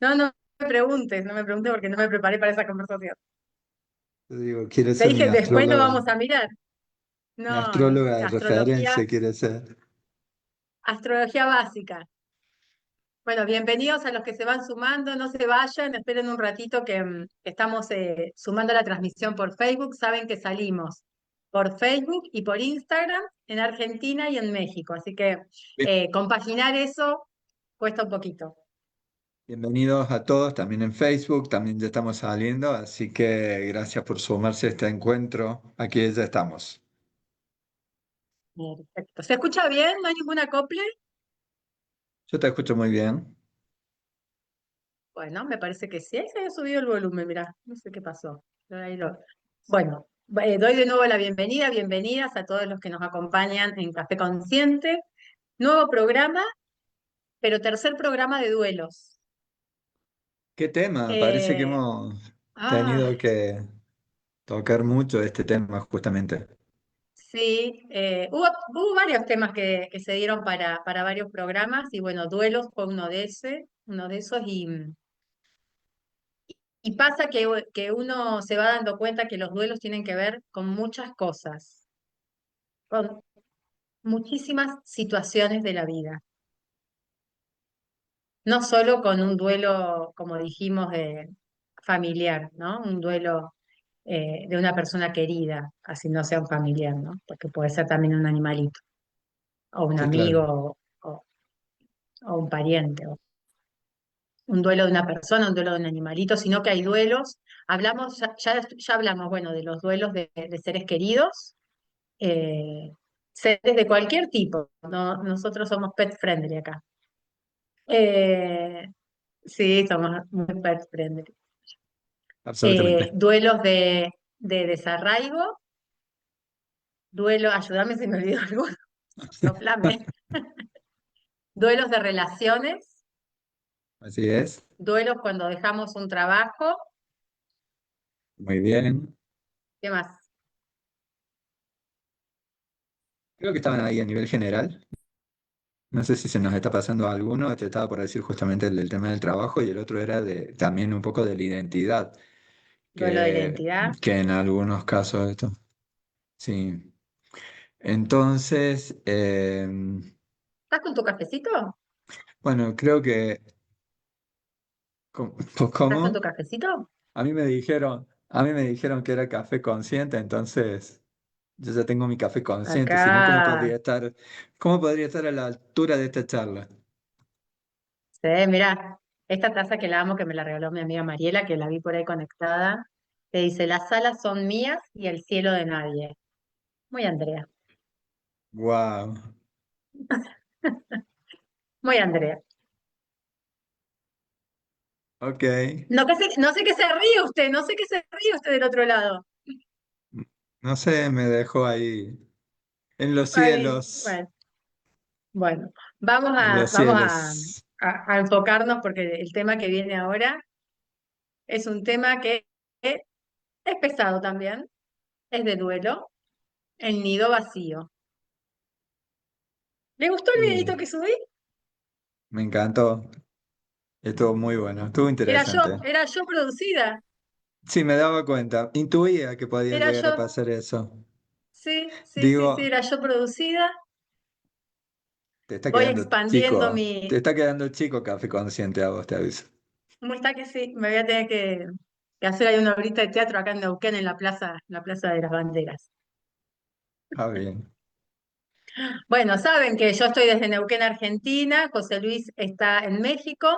No, no me preguntes porque no me preparé para esa conversación. Yo digo, quiere Te ser dije, después lo vamos a mirar. mi No, no, astróloga de astrología, referencia quiere ser. astrología básica. Bueno, bienvenidos a los que se van sumando, no se vayan, esperen un ratito que estamos sumando la transmisión por Facebook. Saben que salimos por Facebook y por Instagram en Argentina y en México, así que Bien- compaginar eso cuesta un poquito. Bienvenidos a todos, también en Facebook, también ya estamos saliendo, así que gracias por sumarse a este encuentro. Aquí ya estamos. Perfecto. ¿Se escucha bien? ¿No hay ningún acople? Yo te escucho muy bien. Bueno, me parece que sí. Ahí se había subido el volumen, mirá, no sé qué pasó. Pero ahí Bueno, doy de nuevo la bienvenida, bienvenidas a todos los que nos acompañan en Café Consciente. Nuevo programa, pero tercer programa de duelos. ¿Qué tema? Parece que Eh, hemos ah, tenido que tocar mucho este tema justamente. sí, hubo varios temas que se dieron para varios programas y bueno, duelos fue uno de esos y pasa que uno se va dando cuenta que los duelos tienen que ver con muchas cosas, con muchísimas situaciones de la vida. No solo con un duelo, como dijimos, familiar, ¿no? Un duelo de una persona querida, así no sea un familiar, ¿no? Porque puede ser también un animalito, o un Sí, claro. amigo, o un pariente, o un duelo de una persona, un duelo de un animalito, sino que hay duelos. Hablamos, ya hablamos, bueno, de los duelos de seres queridos, eh, seres de cualquier tipo, ¿no? Nosotros somos pet friendly acá. Eh, sí, somos muy pet friendly. Absolutamente. Duelos de desarraigo, ayúdame si me olvido alguno, soplame. Duelos de relaciones, Así es. duelos cuando dejamos un trabajo, Muy bien. ¿qué más? Creo que estaban ahí a nivel general. No sé si se nos está pasando alguno. Te estaba por decir justamente el del tema del trabajo y el otro era de también un poco de la identidad, Duelo de que, identidad. que en algunos casos esto. Sí. Entonces, ¿Estás con tu cafecito? bueno, creo que, pues, ¿Estás con tu ¿cómo? cafecito? A mí me dijeron que era café consciente, entonces yo ya tengo mi café consciente, si no, Acá, cómo podría estar a la altura de esta charla? mirá, esta taza que la amo, que me la regaló mi amiga Mariela, que la vi por ahí conectada, te dice, las alas son mías y el cielo de nadie. Muy Andrea, Wow. muy Andrea. Ok. No sé qué se ríe usted, no sé qué se ríe usted del otro lado. No sé, me dejó ahí en los Ay, cielos, bueno, bueno, en los vamos a, cielos. a enfocarnos porque el tema que viene ahora es un tema que es pesado también, es de duelo, el nido vacío. ¿Le gustó el videito Uh, que subí? Me encantó. Estuvo muy bueno, estuvo interesante. Era yo producida, Sí, me daba cuenta. Intuía que podía era llegar a yo, pasar eso. sí, sí, sí, sí, Digo, era yo producida. te está Voy quedando expandiendo chico. mi, Te está quedando chico café consciente a vos, te aviso. ¿cómo está que sí? Me voy a tener que hacer ahí una horita de teatro acá en Neuquén, en la Plaza de las Banderas. Ah, bien. Bueno, saben que yo estoy desde Neuquén, Argentina, José Luis está en México,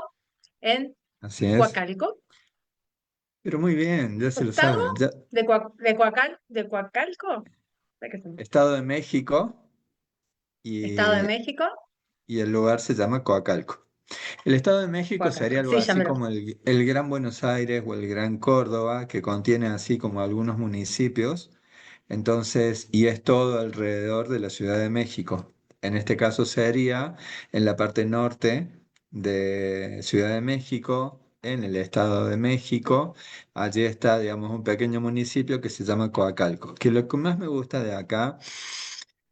en Así es. Coacalco, Pero muy bien, ya se lo estado saben. Ya. de Coacalco, ¿sé qué es? Estado de México Estado de y, México, y el lugar se llama Coacalco. El Estado de México Coacalco, sería algo sí, ya así me lo. como el Gran Buenos Aires o el Gran Córdoba, que contiene así como algunos municipios. Entonces, y es todo alrededor de la Ciudad de México. En este caso sería en la parte norte de Ciudad de México, en el Estado de México. Allí está, digamos, un pequeño municipio que se llama Coacalco. Que lo que más me gusta de acá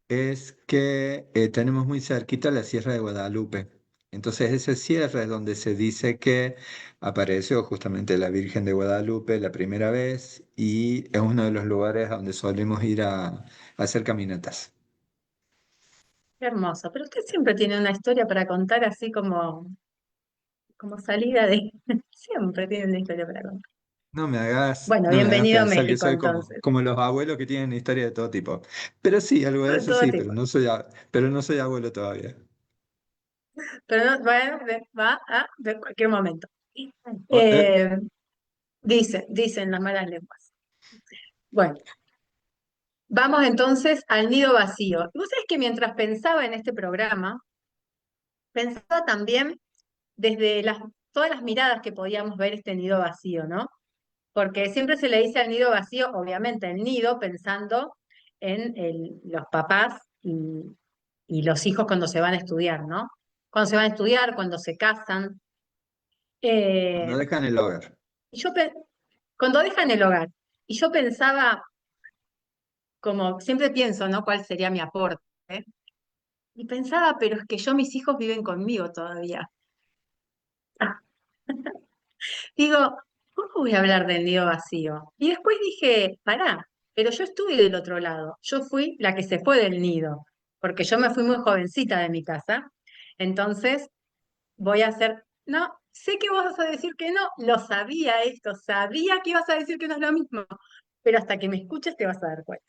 es que tenemos muy cerquita la Sierra de Guadalupe. Entonces ese cierre es donde se dice que apareció justamente la Virgen de Guadalupe la primera vez y es uno de los lugares a donde solemos ir a hacer caminatas. Qué hermoso. Pero usted siempre tiene una historia para contar así como salida de... Siempre tiene una historia para contar. Bueno, No me hagas bienvenido a pensar que México soy como, entonces. como los abuelos que tienen historia de todo tipo. Pero sí, algo de De eso todo sí, tipo. pero no soy abuelo todavía. Pero no, bueno, va de cualquier momento. O- Eh, dicen las malas lenguas. Bueno, vamos entonces al nido vacío. Y vos sabés que mientras pensaba en este programa, pensaba también desde todas las miradas que podíamos ver este nido vacío, ¿no? Porque siempre se le dice al nido vacío, obviamente el nido, pensando en los papás y los hijos cuando se van a estudiar, ¿no? Cuando se van a estudiar, cuando se casan. Cuando Eh, dejan el hogar. y yo cuando dejan el hogar. Y yo pensaba, como siempre pienso, ¿no? ¿Cuál sería mi aporte? Y pensaba, pero es que mis hijos viven conmigo todavía. Ah, digo, ¿cómo voy a hablar del nido vacío? Y después dije, pará, pero yo estuve del otro lado. Yo fui la que se fue del nido, porque yo me fui muy jovencita de mi casa. Entonces, voy a hacer, no, sé que vos vas a decir que no, lo sabía esto, sabía que ibas a decir que no es lo mismo, pero hasta que me escuches te vas a dar cuenta.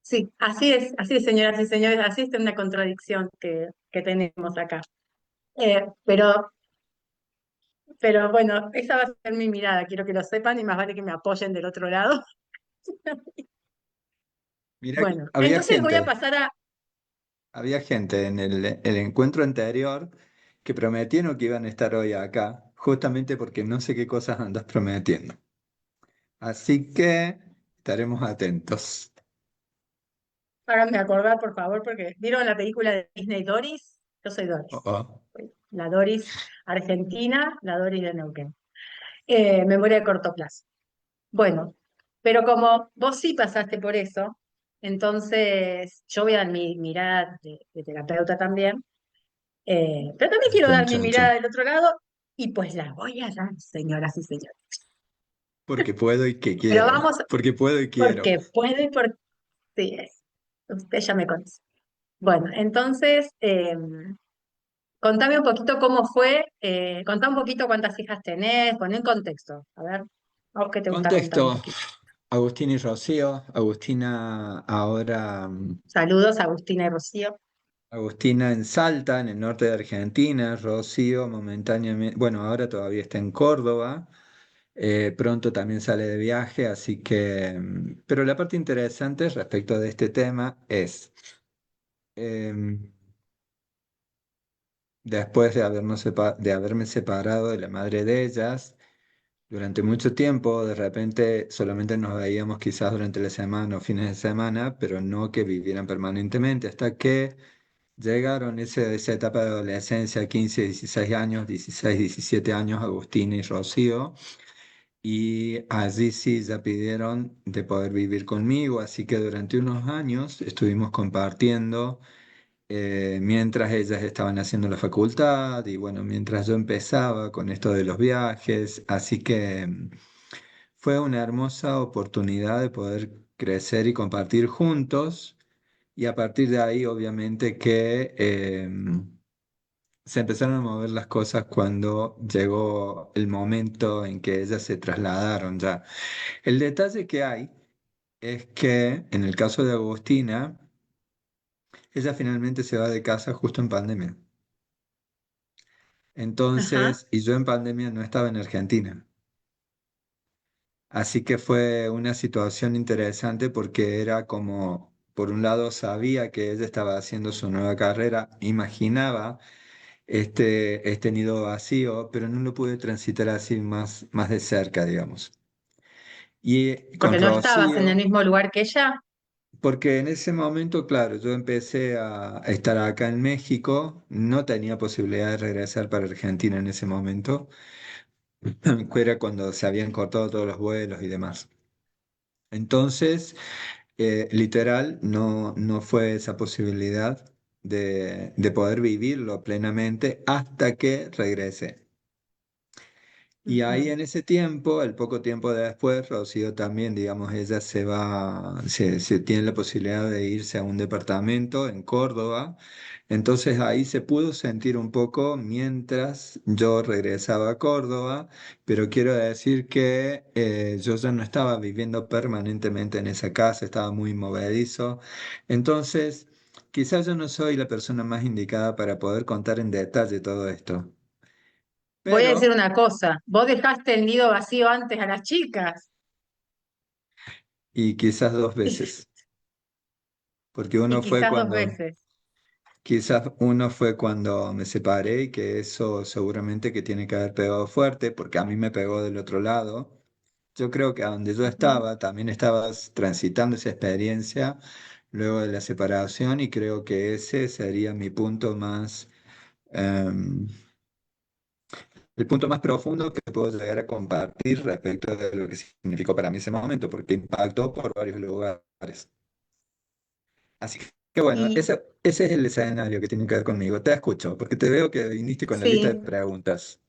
Sí, así es, señoras y señores, así es una contradicción que tenemos acá. Pero bueno, esa va a ser mi mirada, quiero que lo sepan y más vale que me apoyen del otro lado. Mira, Bueno, entonces voy a pasar a... había gente en el encuentro anterior que prometieron que iban a estar hoy acá, justamente porque no sé qué cosas andas prometiendo. Así que estaremos atentos. Háganme acordar, por favor, porque ¿vieron la película de Disney Doris? Yo soy Oh, Doris. oh. La Doris argentina, la Doris de Neuquén. Memoria de corto plazo. Bueno, pero como vos sí pasaste por eso, entonces yo voy a dar mi mirada de terapeuta también, pero también quiero Chan, dar mi chan, chan. mirada del otro lado y pues la voy a dar, señoras y señores. Porque puedo y que Pero quiero. vamos, Porque puedo y quiero. porque puedo y porque sí es. Usted ya me conoce. Bueno, entonces, contame un poquito cómo fue, contá un poquito cuántas hijas tenés, poné en contexto. A ver, a vos que te gusta contar un Contexto, poquito. Agustín y Rocío. Agustina ahora, Saludos, Agustina y Rocío. Agustina en Salta, en el norte de Argentina. Rocío momentáneamente, bueno, ahora todavía está en Córdoba. Pronto también sale de viaje, así que, pero la parte interesante respecto de este tema es, em, después de haberme separado de la madre de ellas, durante mucho tiempo, de repente solamente nos veíamos quizás durante la semana o fines de semana, pero no que vivieran permanentemente, hasta que llegaron esa etapa de adolescencia, 15 16 años, 16 17 años, Agustín y Rocío. Y allí sí ya pidieron de poder vivir conmigo, así que durante unos años estuvimos compartiendo mientras ellas estaban haciendo la facultad y bueno, mientras yo empezaba con esto de los viajes, así que fue una hermosa oportunidad de poder crecer y compartir juntos y a partir de ahí obviamente que se empezaron a mover las cosas cuando llegó el momento en que ellas se trasladaron ya. El detalle que hay es que en el caso de Agustina, ella finalmente se va de casa justo en pandemia. Ajá. Entonces, y yo en pandemia no estaba en Argentina. Así que fue una situación interesante porque era como, por un lado, sabía que ella estaba haciendo su nueva carrera, imaginaba este nido vacío, pero no lo pude transitar así más de cerca, digamos. Y con Porque no estabas en el Rocío. mismo lugar que ella. Porque en ese momento, claro, yo empecé a estar acá en México, no tenía posibilidad de regresar para Argentina en ese momento, que era cuando se habían cortado todos los vuelos y demás. Entonces, literal, no fue esa posibilidad. de poder vivirlo plenamente hasta que regrese. Y ahí Ujú. en ese tiempo, el poco tiempo después, Rocío también, digamos, ella se tiene la posibilidad de irse a un departamento en Córdoba. Entonces ahí se pudo sentir un poco mientras yo regresaba a Córdoba, pero quiero decir que yo ya no estaba viviendo permanentemente en esa casa, estaba muy movedizo. Entonces, quizás yo no soy la persona más indicada para poder contar en detalle todo esto. Voy a decir Pero, una cosa, vos dejaste el nido vacío antes a las chicas y quizás dos y, veces. Porque y quizás dos veces. quizás uno fue cuando me separé y que eso seguramente que tiene que haber pegado fuerte, porque a mí me pegó del otro lado. Yo creo que a donde yo Ujú. estaba también estabas transitando esa experiencia luego de la separación y creo que ese sería mi punto más, em, el punto más profundo que puedo llegar a compartir respecto de lo que significó para mí ese momento, porque impactó por varios lugares. Así que bueno, Y ese es el escenario que tiene que ver conmigo. Te escucho, porque te veo que viniste con la lista de sí, preguntas.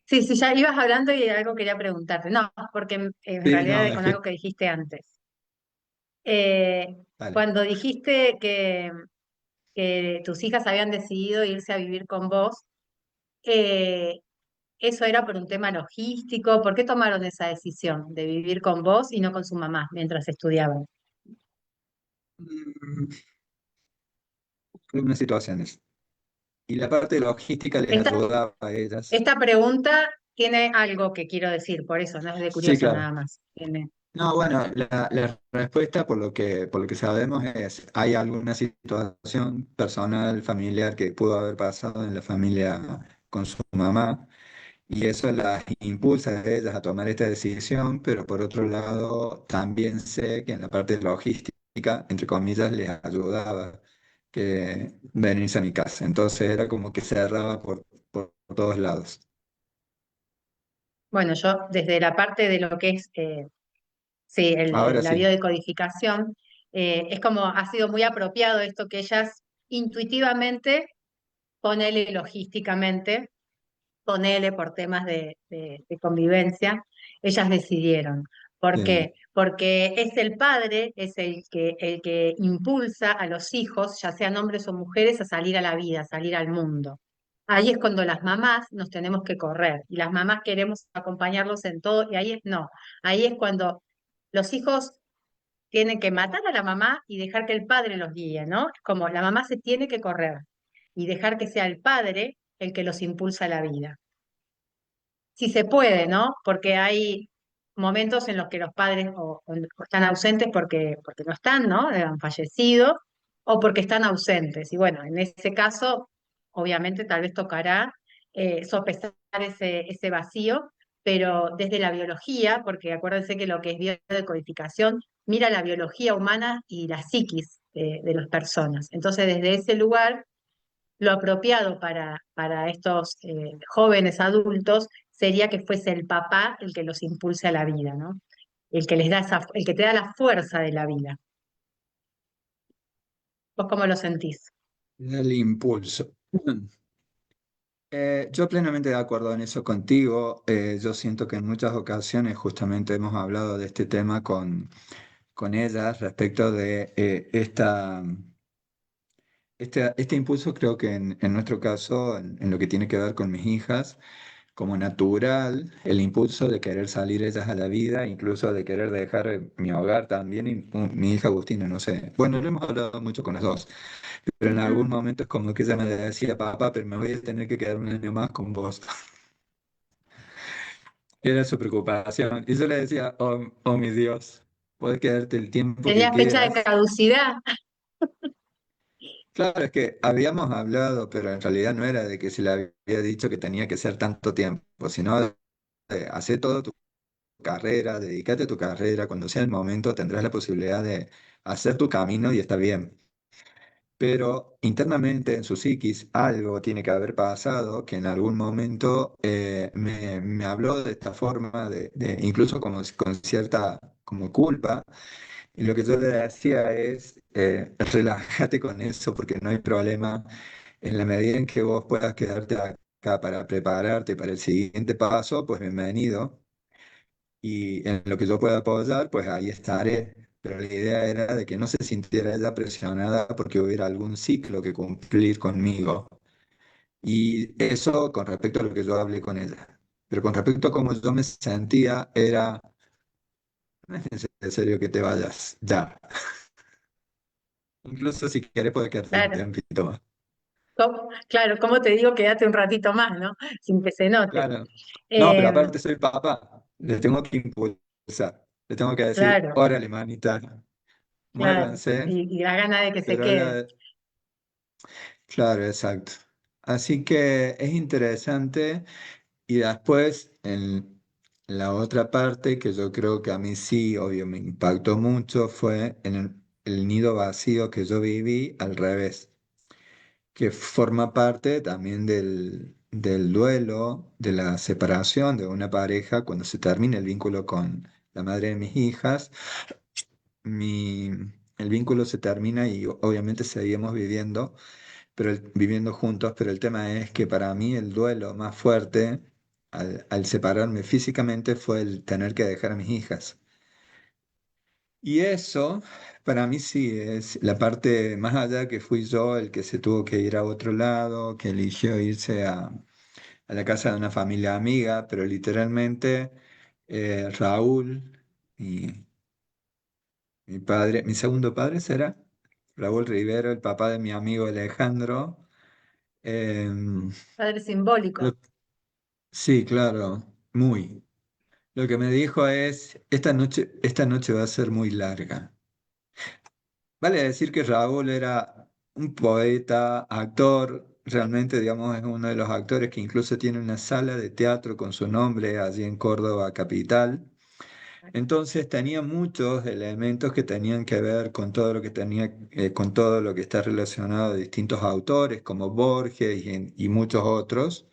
sí, sí, ya ibas hablando y algo quería preguntarte. No, porque en Sí, no, realidad es con que, algo que dijiste antes. Eh, vale. Cuando dijiste que tus hijas habían decidido irse a vivir con vos, eh, ¿eso era por un tema logístico? ¿Por qué tomaron esa decisión de vivir con vos y no con su mamá mientras estudiaban? Mm, Algunas situaciones. Y la parte logística les Esta, ayudaba a ellas. esta pregunta tiene algo que quiero decir, por eso, no es de Sí, curiosa claro. nada más. Tiene, No, bueno, la respuesta por lo que sabemos es, hay alguna situación personal, familiar que pudo haber pasado en la familia con su mamá. Y eso las impulsa a ellas a tomar esta decisión, pero por otro lado también sé que en la parte logística, entre comillas, les ayudaba que venirse a mi casa. Entonces era como que cerraba por todos lados. bueno, yo desde la parte de lo que es, sí, Ahora la sí, biodecodificación, es como ha sido muy apropiado esto que ellas intuitivamente, ponele logísticamente, ponele por temas de convivencia, ellas decidieron. ¿Por sí, qué? Porque es el padre, es el que impulsa a los hijos, ya sean hombres o mujeres, a salir a la vida, a salir al mundo. Ahí es cuando las mamás nos tenemos que correr y las mamás queremos acompañarlos en todo y ahí es no, ahí es cuando los hijos tienen que matar a la mamá y dejar que el padre los guíe, ¿no? Es como la mamá se tiene que correr y dejar que sea el padre el que los impulsa a la vida si se puede, ¿no? Porque hay momentos en los que los padres o están ausentes porque no están, ¿no? Han fallecido, o porque están ausentes. Y bueno, en ese caso, obviamente, tal vez tocará sopesar ese vacío, pero desde la biología, porque acuérdense que lo que es biodecodificación mira la biología humana y la psiquis de las personas. Entonces, desde ese lugar lo apropiado para estos jóvenes adultos sería que fuese el papá el que los impulse a la vida, ¿no? El que les da el que te da la fuerza de la vida. ¿Vos cómo lo sentís? el impulso. Yo plenamente de acuerdo en eso contigo. Yo siento que en muchas ocasiones justamente hemos hablado de este tema con ellas respecto de este impulso creo que en nuestro caso, en lo que tiene que ver con mis hijas, como natural, el impulso de querer salir ellas a la vida, incluso de querer dejar mi hogar también, y mi hija Agustina, no sé. Bueno, lo hemos hablado mucho con las dos, pero en algún Ujú. momento es como que ella me decía, papá, pero me voy a tener que quedar un año más con vos. Era su preocupación. Y yo le decía, oh mi Dios, puedes quedarte el tiempo que Tenía fecha de quieras. caducidad. Claro, es que habíamos hablado, pero en realidad no era de que se le había dicho que tenía que ser tanto tiempo, sino de hacer todo tu carrera, dedícate a tu carrera, cuando sea el momento tendrás la posibilidad de hacer tu camino y está bien. Pero internamente en su psiquis algo tiene que haber pasado que en algún momento me habló de esta forma, incluso como con cierta como culpa, Y lo que yo le decía es, relájate con eso porque no hay problema. En la medida en que vos puedas quedarte acá para prepararte para el siguiente paso, pues bienvenido. Y en lo que yo pueda apoyar, pues ahí estaré. Pero la idea era de que no se sintiera ella presionada porque hubiera algún ciclo que cumplir conmigo. Y eso con respecto a lo que yo hablé con ella. Pero con respecto a cómo yo me sentía, era, no es necesario que te vayas ya. Incluso si quieres, puedes quedarte un Claro, tiempito más. claro, ¿cómo te digo? Quédate un ratito más, ¿no? Sin que se note. Claro. No, pero Eh, aparte soy papá. Le tengo que impulsar. Le tengo que decir, claro, órale, manita, claro. muévanse. Y la gana de que se Pero quede. claro, exacto. Así que es interesante. Y después, en la otra parte que yo creo que a mí sí, obvio, me impactó mucho, fue en el nido vacío que yo viví al revés, que forma parte también del duelo, de la separación de una pareja cuando se termina el vínculo con la madre de mis hijas. Mi, el vínculo se termina y obviamente seguimos viviendo, viviendo juntos, pero el tema es que para mí el duelo más fuerte al separarme físicamente fue el tener que dejar a mis hijas. Y eso, para mí sí, es la parte más allá que fui yo el que se tuvo que ir a otro lado, que eligió irse a la casa de una familia amiga, pero literalmente Raúl, mi, mi padre, mi segundo padre será, Raúl Rivero, el papá de mi amigo Alejandro, em, Padre simbólico. lo- sí, claro, muy. Lo que me dijo es, esta noche va a ser muy larga. Vale decir que Raúl era un poeta, actor, realmente, digamos, es uno de los actores que incluso tiene una sala de teatro con su nombre allí en Córdoba capital. Entonces tenía muchos elementos que tenían que ver con todo lo que tenía, con todo lo que está relacionado a distintos autores como Borges y muchos otros.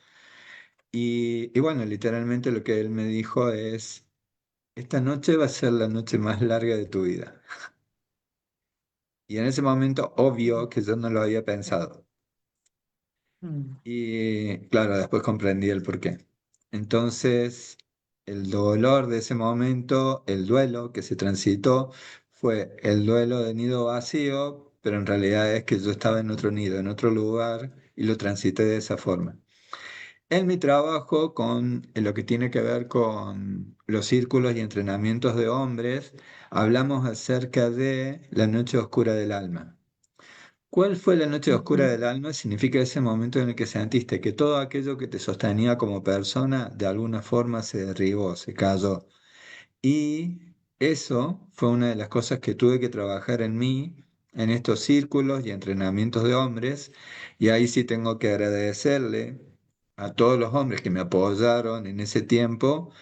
Y bueno, literalmente lo que él me dijo es, esta noche va a ser la noche más larga de tu vida. Y en ese momento, obvio que yo no lo había pensado. Mm. Y claro, después comprendí el porqué. Entonces, el dolor de ese momento, el duelo que se transitó, fue el duelo de nido vacío, pero en realidad es que yo estaba en otro nido, en otro lugar, y lo transité de esa forma. En mi trabajo en lo que tiene que ver con los círculos y entrenamientos de hombres, hablamos acerca de la noche oscura del alma. ¿Cuál fue la noche oscura Ujú. del alma? Significa ese momento en el que sentiste que todo aquello que te sostenía como persona de alguna forma se derribó, se cayó. Y eso fue una de las cosas que tuve que trabajar en mí, en estos círculos y entrenamientos de hombres. Y ahí sí tengo que agradecerle a todos los hombres que me apoyaron en ese tiempo,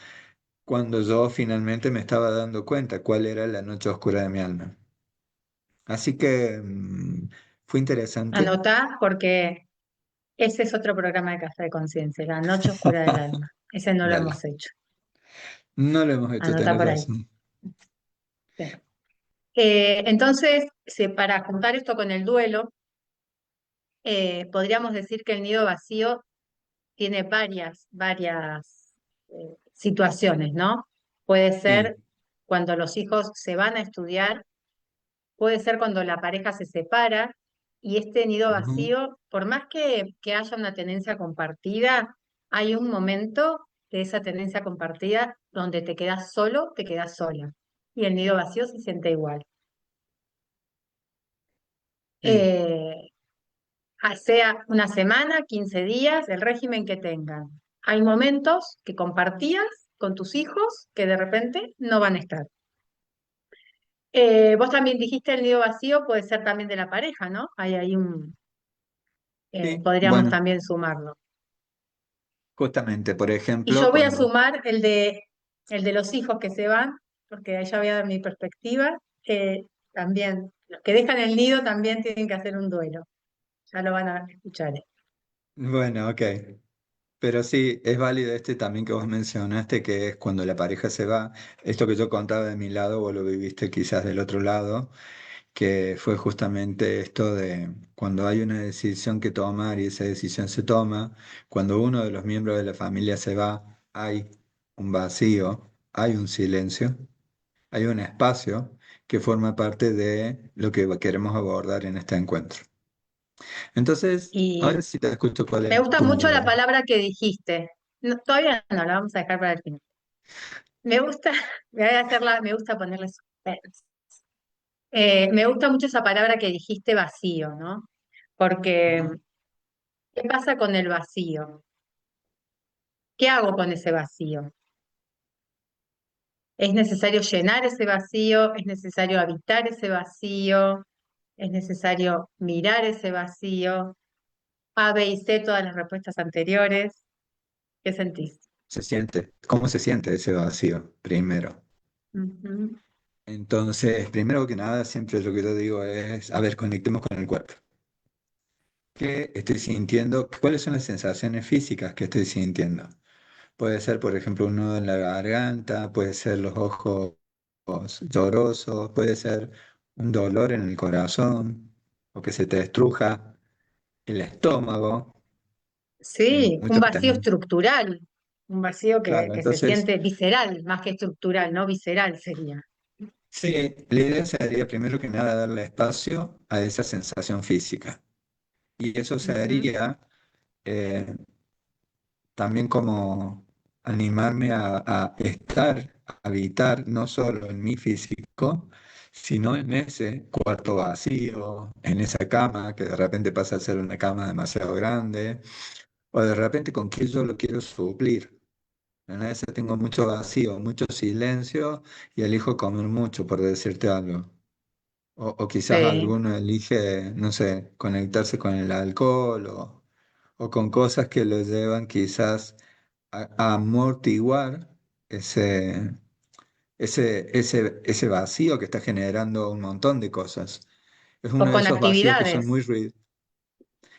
cuando yo finalmente me estaba dando cuenta cuál era la noche oscura de mi alma. Así que fue interesante. Anotá porque ese es otro programa de Café de Conciencia, La Noche Oscura del Alma. Ese no lo Dale. hemos hecho. No lo hemos hecho, Anotá tenés por ahí. razón. Sí. Entonces, para juntar esto con el duelo, podríamos decir que el nido vacío tiene varias situaciones, ¿no? Puede ser Sí. cuando los hijos se van a estudiar, puede ser cuando la pareja se separa y este nido Ujú. vacío, por más que haya una tenencia compartida, hay un momento de esa tenencia compartida donde te quedas solo, te quedas sola. Y el nido vacío se siente igual. Sí. Eh, sea una semana, 15 días, el régimen que tengan. Hay momentos que compartías con tus hijos que de repente no van a estar. Vos también dijiste el nido vacío puede ser también de la pareja, ¿no? Hay Sí. podríamos Bueno, también sumarlo. justamente, por Y ejemplo, yo voy a cuando... sumar el de los hijos que se van, porque ahí ya voy a dar mi perspectiva. También, los que dejan el nido también tienen que hacer un duelo. Ya lo van a escuchar. Bueno, ok. Pero sí, es válido este también que vos mencionaste, que es cuando la pareja se va. Esto que yo contaba de mi lado, vos lo viviste quizás del otro lado, que fue justamente esto de cuando hay una decisión que tomar y esa decisión se toma, cuando uno de los miembros de la familia se va, hay un vacío, hay un silencio, hay un espacio que forma parte de lo que queremos abordar en este encuentro. Entonces, Y ahora sí te escucho cuál me es gusta tu mucho la mirada. palabra que dijiste. Todavía no, la vamos a dejar para el final. Me gusta, voy a hacerla, me gusta ponerle suspense. Me gusta mucho esa palabra que dijiste vacío, ¿no? Porque, Ujú. ¿qué pasa con el vacío? ¿Qué hago con ese vacío? ¿Es necesario llenar ese vacío? ¿Es necesario habitar ese vacío? ¿Es necesario mirar ese vacío? A, B y C, todas las respuestas anteriores. ¿Qué sentís? Se siente, ¿cómo se siente ese vacío? Primero. Ujú. Entonces, primero que nada, siempre lo que yo digo es, a ver, conectemos con el cuerpo. ¿Qué estoy sintiendo? ¿Cuáles son las sensaciones físicas que estoy sintiendo? Puede ser, por ejemplo, un nudo en la garganta, puede ser los ojos llorosos, puede ser un dolor en el corazón, o que se te estruja el estómago, en Sí, un muchos vacío también. estructural, un vacío Claro, que se entonces, siente visceral, más que estructural, no visceral sería. sí, la idea sería primero que nada darle espacio a esa sensación física. Y eso Ujú. sería eh, también como animarme a estar, a habitar no solo en mi físico, sino en ese cuarto vacío, en esa cama que de repente pasa a ser una cama demasiado grande, o de repente con que yo lo quiero suplir. En ese tengo mucho vacío, mucho silencio y elijo comer mucho, por decirte algo. O quizás Sí, alguno elige, no sé, conectarse con el alcohol o con cosas que lo llevan quizás a amortiguar ese, ese vacío que está generando un montón de cosas. Es o uno de con esos vacíos que son actividades. muy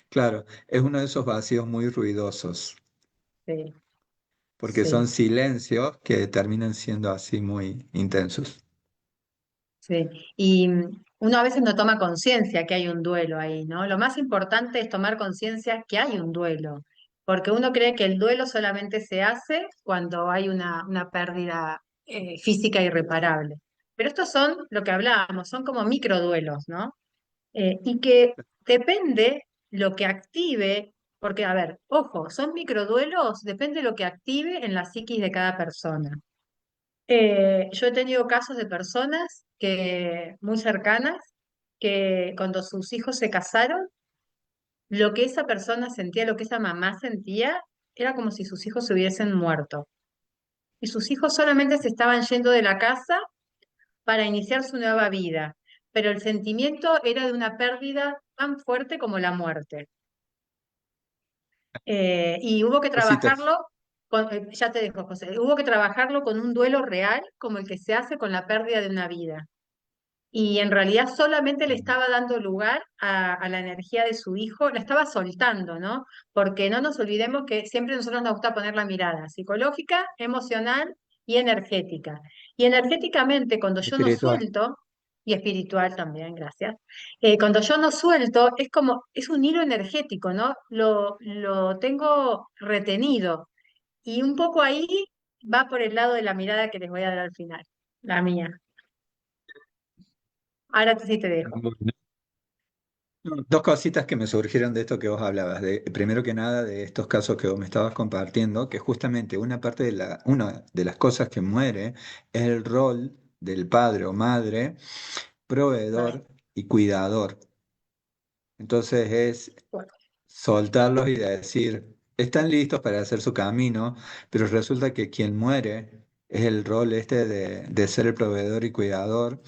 claro, es uno de esos vacíos muy ruidosos, Sí, porque son sí. silencios que terminan siendo así muy intensos. Sí, y uno a veces no toma conciencia que hay un duelo ahí, ¿no? Lo más importante es tomar conciencia que hay un duelo, porque uno cree que el duelo solamente se hace cuando hay una pérdida física irreparable. Pero estos son lo que hablábamos, son como microduelos, ¿no? Y que depende lo que active, porque, a ver, ojo, son microduelos, depende lo que active en la psiquis de cada persona. Yo he tenido casos de personas que, muy cercanas, que cuando sus hijos se casaron, lo que esa persona sentía, lo que esa mamá sentía, era como si sus hijos se hubiesen muerto. Y sus hijos solamente se estaban yendo de la casa para iniciar su nueva vida, pero el sentimiento era de una pérdida tan fuerte como la muerte. Y hubo que Cositas. trabajarlo, ya te dejo, José, hubo que trabajarlo con un duelo real como el que se hace con la pérdida de una vida. Y en realidad solamente le Mm. estaba dando lugar a la energía de su hijo, la estaba soltando, ¿no? Porque no nos olvidemos que siempre a nosotros nos gusta poner la mirada psicológica, emocional y energética. Y energéticamente, cuando yo no Espiritual. suelto, y espiritual también, gracias, cuando yo no suelto, es como, es un hilo energético, ¿no? Lo tengo retenido. Y un poco ahí va por el lado de la mirada que les voy a dar al final, la mía. Ahora sí te dejo. Bueno. Dos cositas que me surgieron de esto que vos hablabas, de, primero que nada de estos casos que vos me estabas compartiendo, que justamente una parte de una de las cosas que muere es el rol del padre o madre, Vale. proveedor y cuidador. Entonces es Bueno, soltarlos y decir, están listos para hacer su camino, pero resulta que quien muere es el rol este de ser el proveedor y cuidador.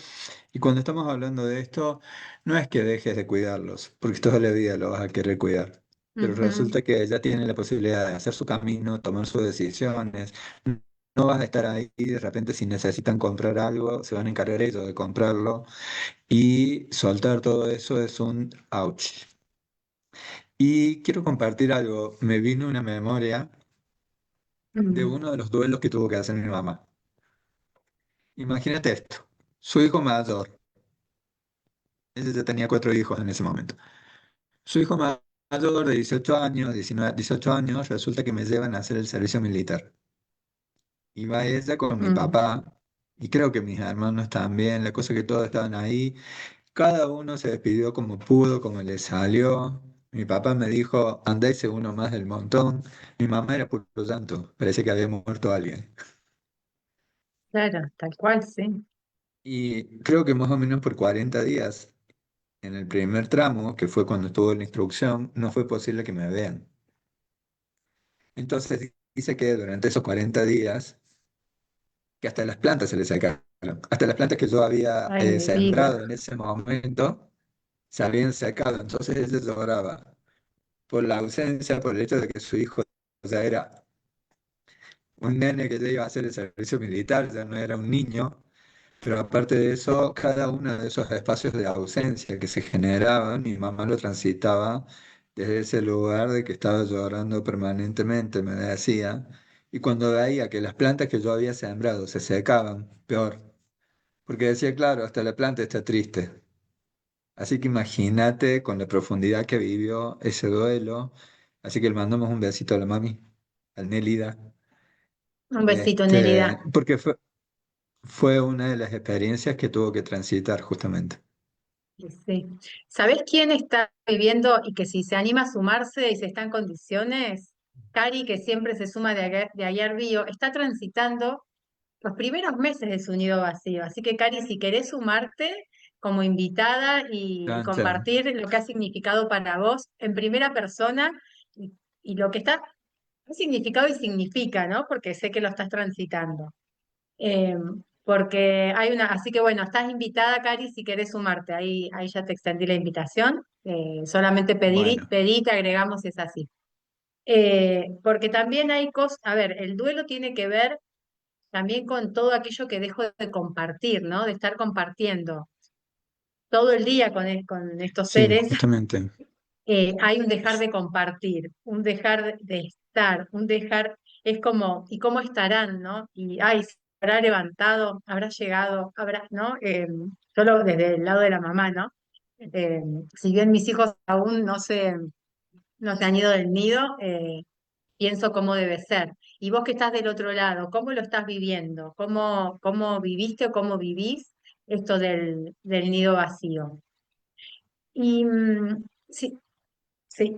Y cuando estamos hablando de esto, no es que dejes de cuidarlos, porque toda la vida lo vas a querer cuidar. Pero ujú, resulta que ya tienen la posibilidad de hacer su camino, tomar sus decisiones. No vas a estar ahí y de repente si necesitan comprar algo, se van a encargar ellos de comprarlo. Y soltar todo eso es un ouch. Y quiero compartir algo. Me vino una memoria. de Mm, uno de los duelos que tuvo que hacer mi mamá. Imagínate esto, su hijo mayor, ella ya tenía 4 hijos en ese momento. Su hijo mayor de 18 años, 19, 18 años, resulta que me llevan a hacer el servicio militar. Iba ella con mi mm. papá y creo que mis hermanos también, la cosa que todos estaban ahí. Cada uno se despidió como pudo, como le salió. Mi papá me dijo, andá ese uno más del montón. Mi mamá era puro llanto, parece que había muerto alguien. Claro, tal cual, sí. Y creo que más o menos por 40 días, en el primer tramo, que fue cuando estuvo la instrucción, no fue posible que me vean. Entonces dice que durante esos 40 días, que hasta las plantas se le sacaron, hasta las plantas que yo había Ay, mi vida. sembrado en ese momento, se habían secado. Entonces ella lloraba por la ausencia, por el hecho de que su hijo ya era un nene que ya iba a hacer el servicio militar, ya no era un niño, pero aparte de eso, cada uno de esos espacios de ausencia que se generaban, mi mamá lo transitaba desde ese lugar de que estaba llorando permanentemente, me decía, y cuando veía que las plantas que yo había sembrado se secaban, peor, porque decía, claro, hasta la planta está triste. Así que imagínate con la profundidad que vivió ese duelo. Así que le mandamos un besito a la mami, al Nélida, Un besito, Nélida. porque fue una de las experiencias que tuvo que transitar justamente. Sí. ¿Sabés quién está viviendo y que si se anima a sumarse y se está en condiciones? Cari, que siempre se suma de ayer Río, está transitando los primeros meses de su nido vacío. Así que, Cari, si querés sumarte como invitada y Chan, chan. compartir lo que ha significado para vos en primera persona y, y lo que está ha significado y significa, ¿no? Porque sé que lo estás transitando. Eh, Porque hay una, así que bueno, estás invitada, Cari, si querés sumarte. Ahí ya te extendí la invitación. Solamente Bueno, pedí, te agregamos si es así. Porque también hay cosas, a ver, el duelo tiene que ver también con todo aquello que dejo de compartir, ¿no? De estar compartiendo todo el día con estos sí, seres. justamente. Hay un dejar de compartir, un dejar de estar, un dejar, es como, ¿y cómo estarán, no? Y, ay, se habrá levantado, habrá llegado, habrá, ¿no? Solo desde el lado de la mamá, ¿no? Eh, si bien mis hijos aún no se han ido del nido, pienso cómo debe ser. Y vos que estás del otro lado, ¿cómo lo estás viviendo? ¿Cómo viviste o cómo vivís esto del nido vacío? Y sí, sí,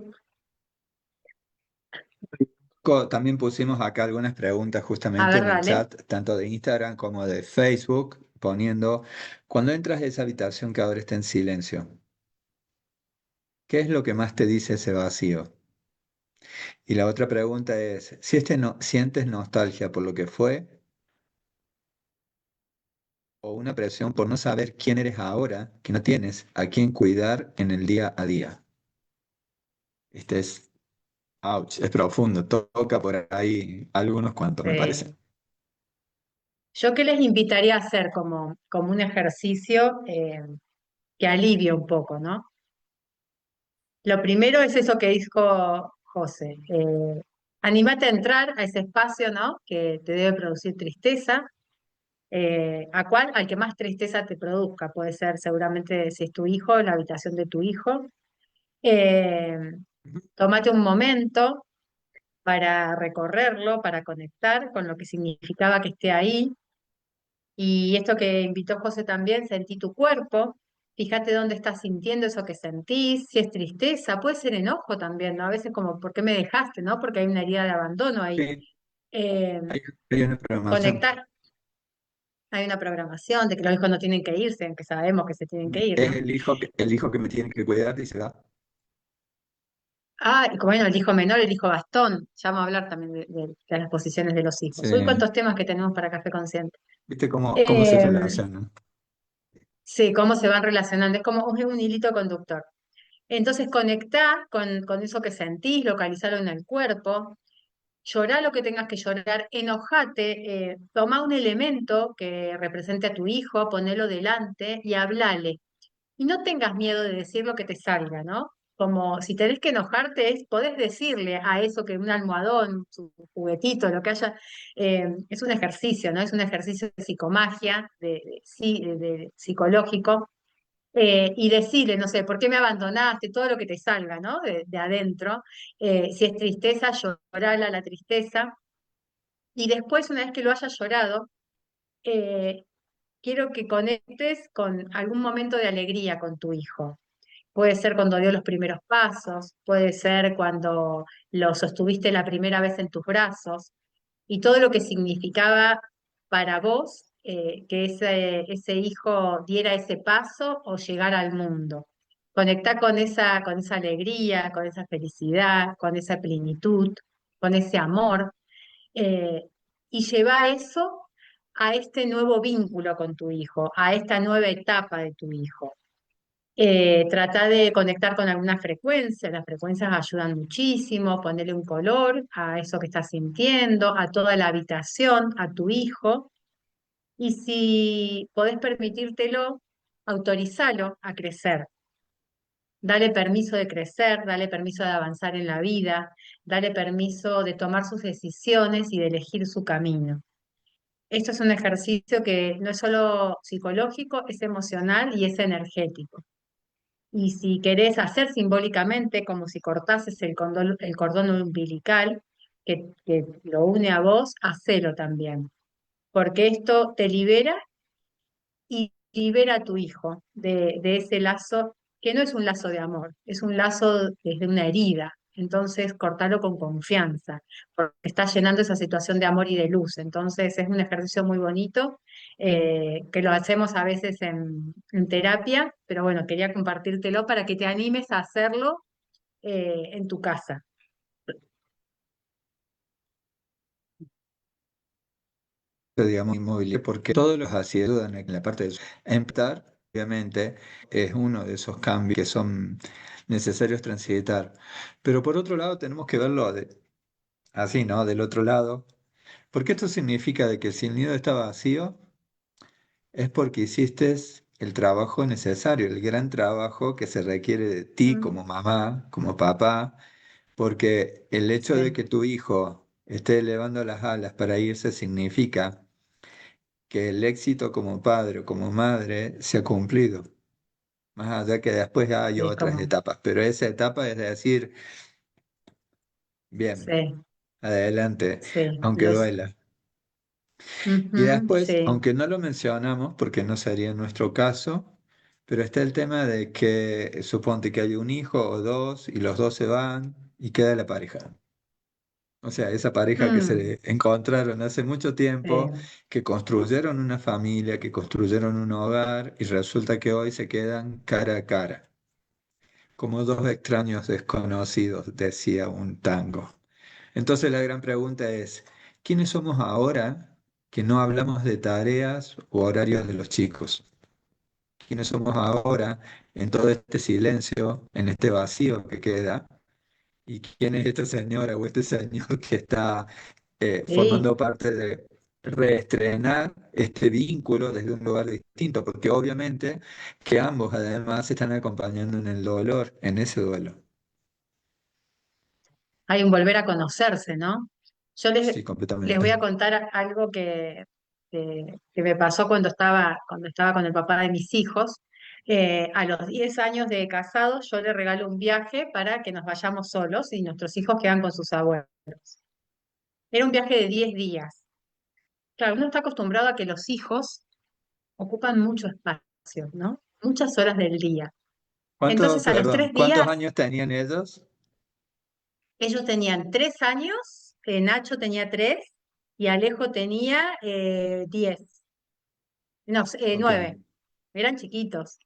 También pusimos acá algunas preguntas a justamente ver, en el dale. chat, tanto de Instagram como de Facebook, poniendo, cuando entras a esa habitación que ahora está en silencio, ¿qué es lo que más te dice ese vacío? Y la otra pregunta es, si no, sientes nostalgia por lo que fue o una presión por no saber quién eres ahora, que no tienes a quién cuidar en el día a día. Este es, ouch, es profundo, toca por ahí algunos cuantos, me parece. Yo qué les invitaría a hacer como un ejercicio que alivie un poco, ¿no? Lo primero es eso que dijo José. Anímate a entrar a ese espacio, ¿no? Que te debe producir tristeza. ¿A cuál? Al que más tristeza te produzca. Puede ser seguramente si es tu hijo, en la habitación de tu hijo. Eh, Ujú. Tómate un momento para recorrerlo, para conectar con lo que significaba que esté ahí. Y esto que invitó José también, sentí tu cuerpo, fíjate dónde estás sintiendo eso que sentís, si es tristeza, puede ser enojo también, ¿no? A veces como, ¿por qué me dejaste, no? Porque hay una herida de abandono ahí. Sí, Eh, hay, hay una programación. Conectar, hay una programación de que los hijos no tienen que irse, aunque sabemos que se tienen que ir, Es ¿no? el hijo que me tiene que cuidar y se va. Ah, y como bueno, el hijo menor, el hijo bastón, ya vamos a hablar también de las posiciones de los Sí, hijos. Uy, cuántos temas que tenemos para Café Consciente. ¿viste cómo se Eh, relacionan? sí, cómo se van relacionando, es como un hilito conductor. Entonces conectá con eso que sentís, localizalo en el cuerpo, llorá lo que tengas que llorar, enojate, toma un elemento que represente a tu hijo, ponelo delante y hablale. Y no tengas miedo de decir lo que te salga, ¿no? como si tenés que enojarte, podés decirle a eso que un almohadón, su juguetito, lo que haya, es un ejercicio, ¿no? Es un ejercicio de psicomagia, de psicológico, y decirle, no sé, ¿por qué me abandonaste? Todo lo que te salga, ¿no? De adentro. Si es tristeza, llorala la tristeza. Y después, una vez que lo hayas llorado, eh, quiero que conectes con algún momento de alegría con tu hijo. Puede ser cuando dio los primeros pasos, puede ser cuando lo sostuviste la primera vez en tus brazos y todo lo que significaba para vos que ese hijo diera ese paso o llegara al mundo. Conectar con esa alegría, con esa felicidad, con esa plenitud, con ese amor, eh, y llevar eso a este nuevo vínculo con tu hijo, a esta nueva etapa de tu hijo. Trata de conectar con alguna frecuencia, las frecuencias ayudan muchísimo, ponerle un color a eso que estás sintiendo, a toda la habitación, a tu hijo, y si podés permitírtelo, autorizalo a crecer. Dale permiso de crecer, dale permiso de avanzar en la vida, dale permiso de tomar sus decisiones y de elegir su camino. Esto es un ejercicio que no es solo psicológico, es emocional y es energético. Y si querés hacer simbólicamente, como si cortases el cordón umbilical que lo une a vos, hacelo también, porque esto te libera y libera a tu hijo de ese lazo, que no es un lazo de amor, es un lazo desde una herida. Entonces, cortalo con confianza, porque está llenando esa situación de amor y de luz. Entonces, es un ejercicio muy bonito, que lo hacemos a veces en terapia, pero bueno, quería compartírtelo para que te animes a hacerlo en tu casa. Digamos, inmobiliario, porque todos los así ayudan en la parte de empezar, obviamente, es uno de esos cambios que son necesarios transitar. Pero por otro lado, tenemos que verlo así, ¿no? Del otro lado, porque esto significa de que si el nido está vacío, es porque hiciste el trabajo necesario, el gran trabajo que se requiere de ti Mm, como mamá, como papá, porque el hecho de sí, que tu hijo esté elevando las alas para irse significa que el éxito como padre o como madre se ha cumplido. Más allá que después hay sí, otras etapas, pero esa etapa es decir, bien, sí, adelante, sí, aunque duela. Y ujú, después, sí, aunque no lo mencionamos, porque no sería nuestro caso, pero está el tema de que suponte que hay un hijo o dos y los dos se van y queda la pareja. O sea, esa pareja que mm, se encontraron hace mucho tiempo, sí. que construyeron una familia, que construyeron un hogar y resulta que hoy se quedan cara a cara, como dos extraños desconocidos, decía un tango. Entonces la gran pregunta es, ¿quiénes somos ahora que no hablamos de tareas o horarios de los chicos? ¿Quiénes somos ahora en todo este silencio, en este vacío que queda? ¿Y quién es esta señora o este señor que está Sí, formando parte de reestrenar este vínculo desde un lugar distinto? Porque obviamente que ambos además se están acompañando en el dolor, en ese duelo. hay un volver a conocerse, ¿no? Yo Sí, les voy completamente. a contar algo que me pasó cuando estaba con el papá de mis hijos. A los 10 años de casados, yo le regalo un viaje para que nos vayamos solos y nuestros hijos quedan con sus abuelos. Era un viaje de 10 días. Claro, uno está acostumbrado a que los hijos ocupan mucho espacio, ¿no? Muchas horas del día. ¿Cuántos, Entonces, a los perdón, 3 cuántos días, años tenían ellos? ellos tenían 3 años, Nacho tenía 3 y Alejo tenía 10, no, Ok. 9, eran chiquitos.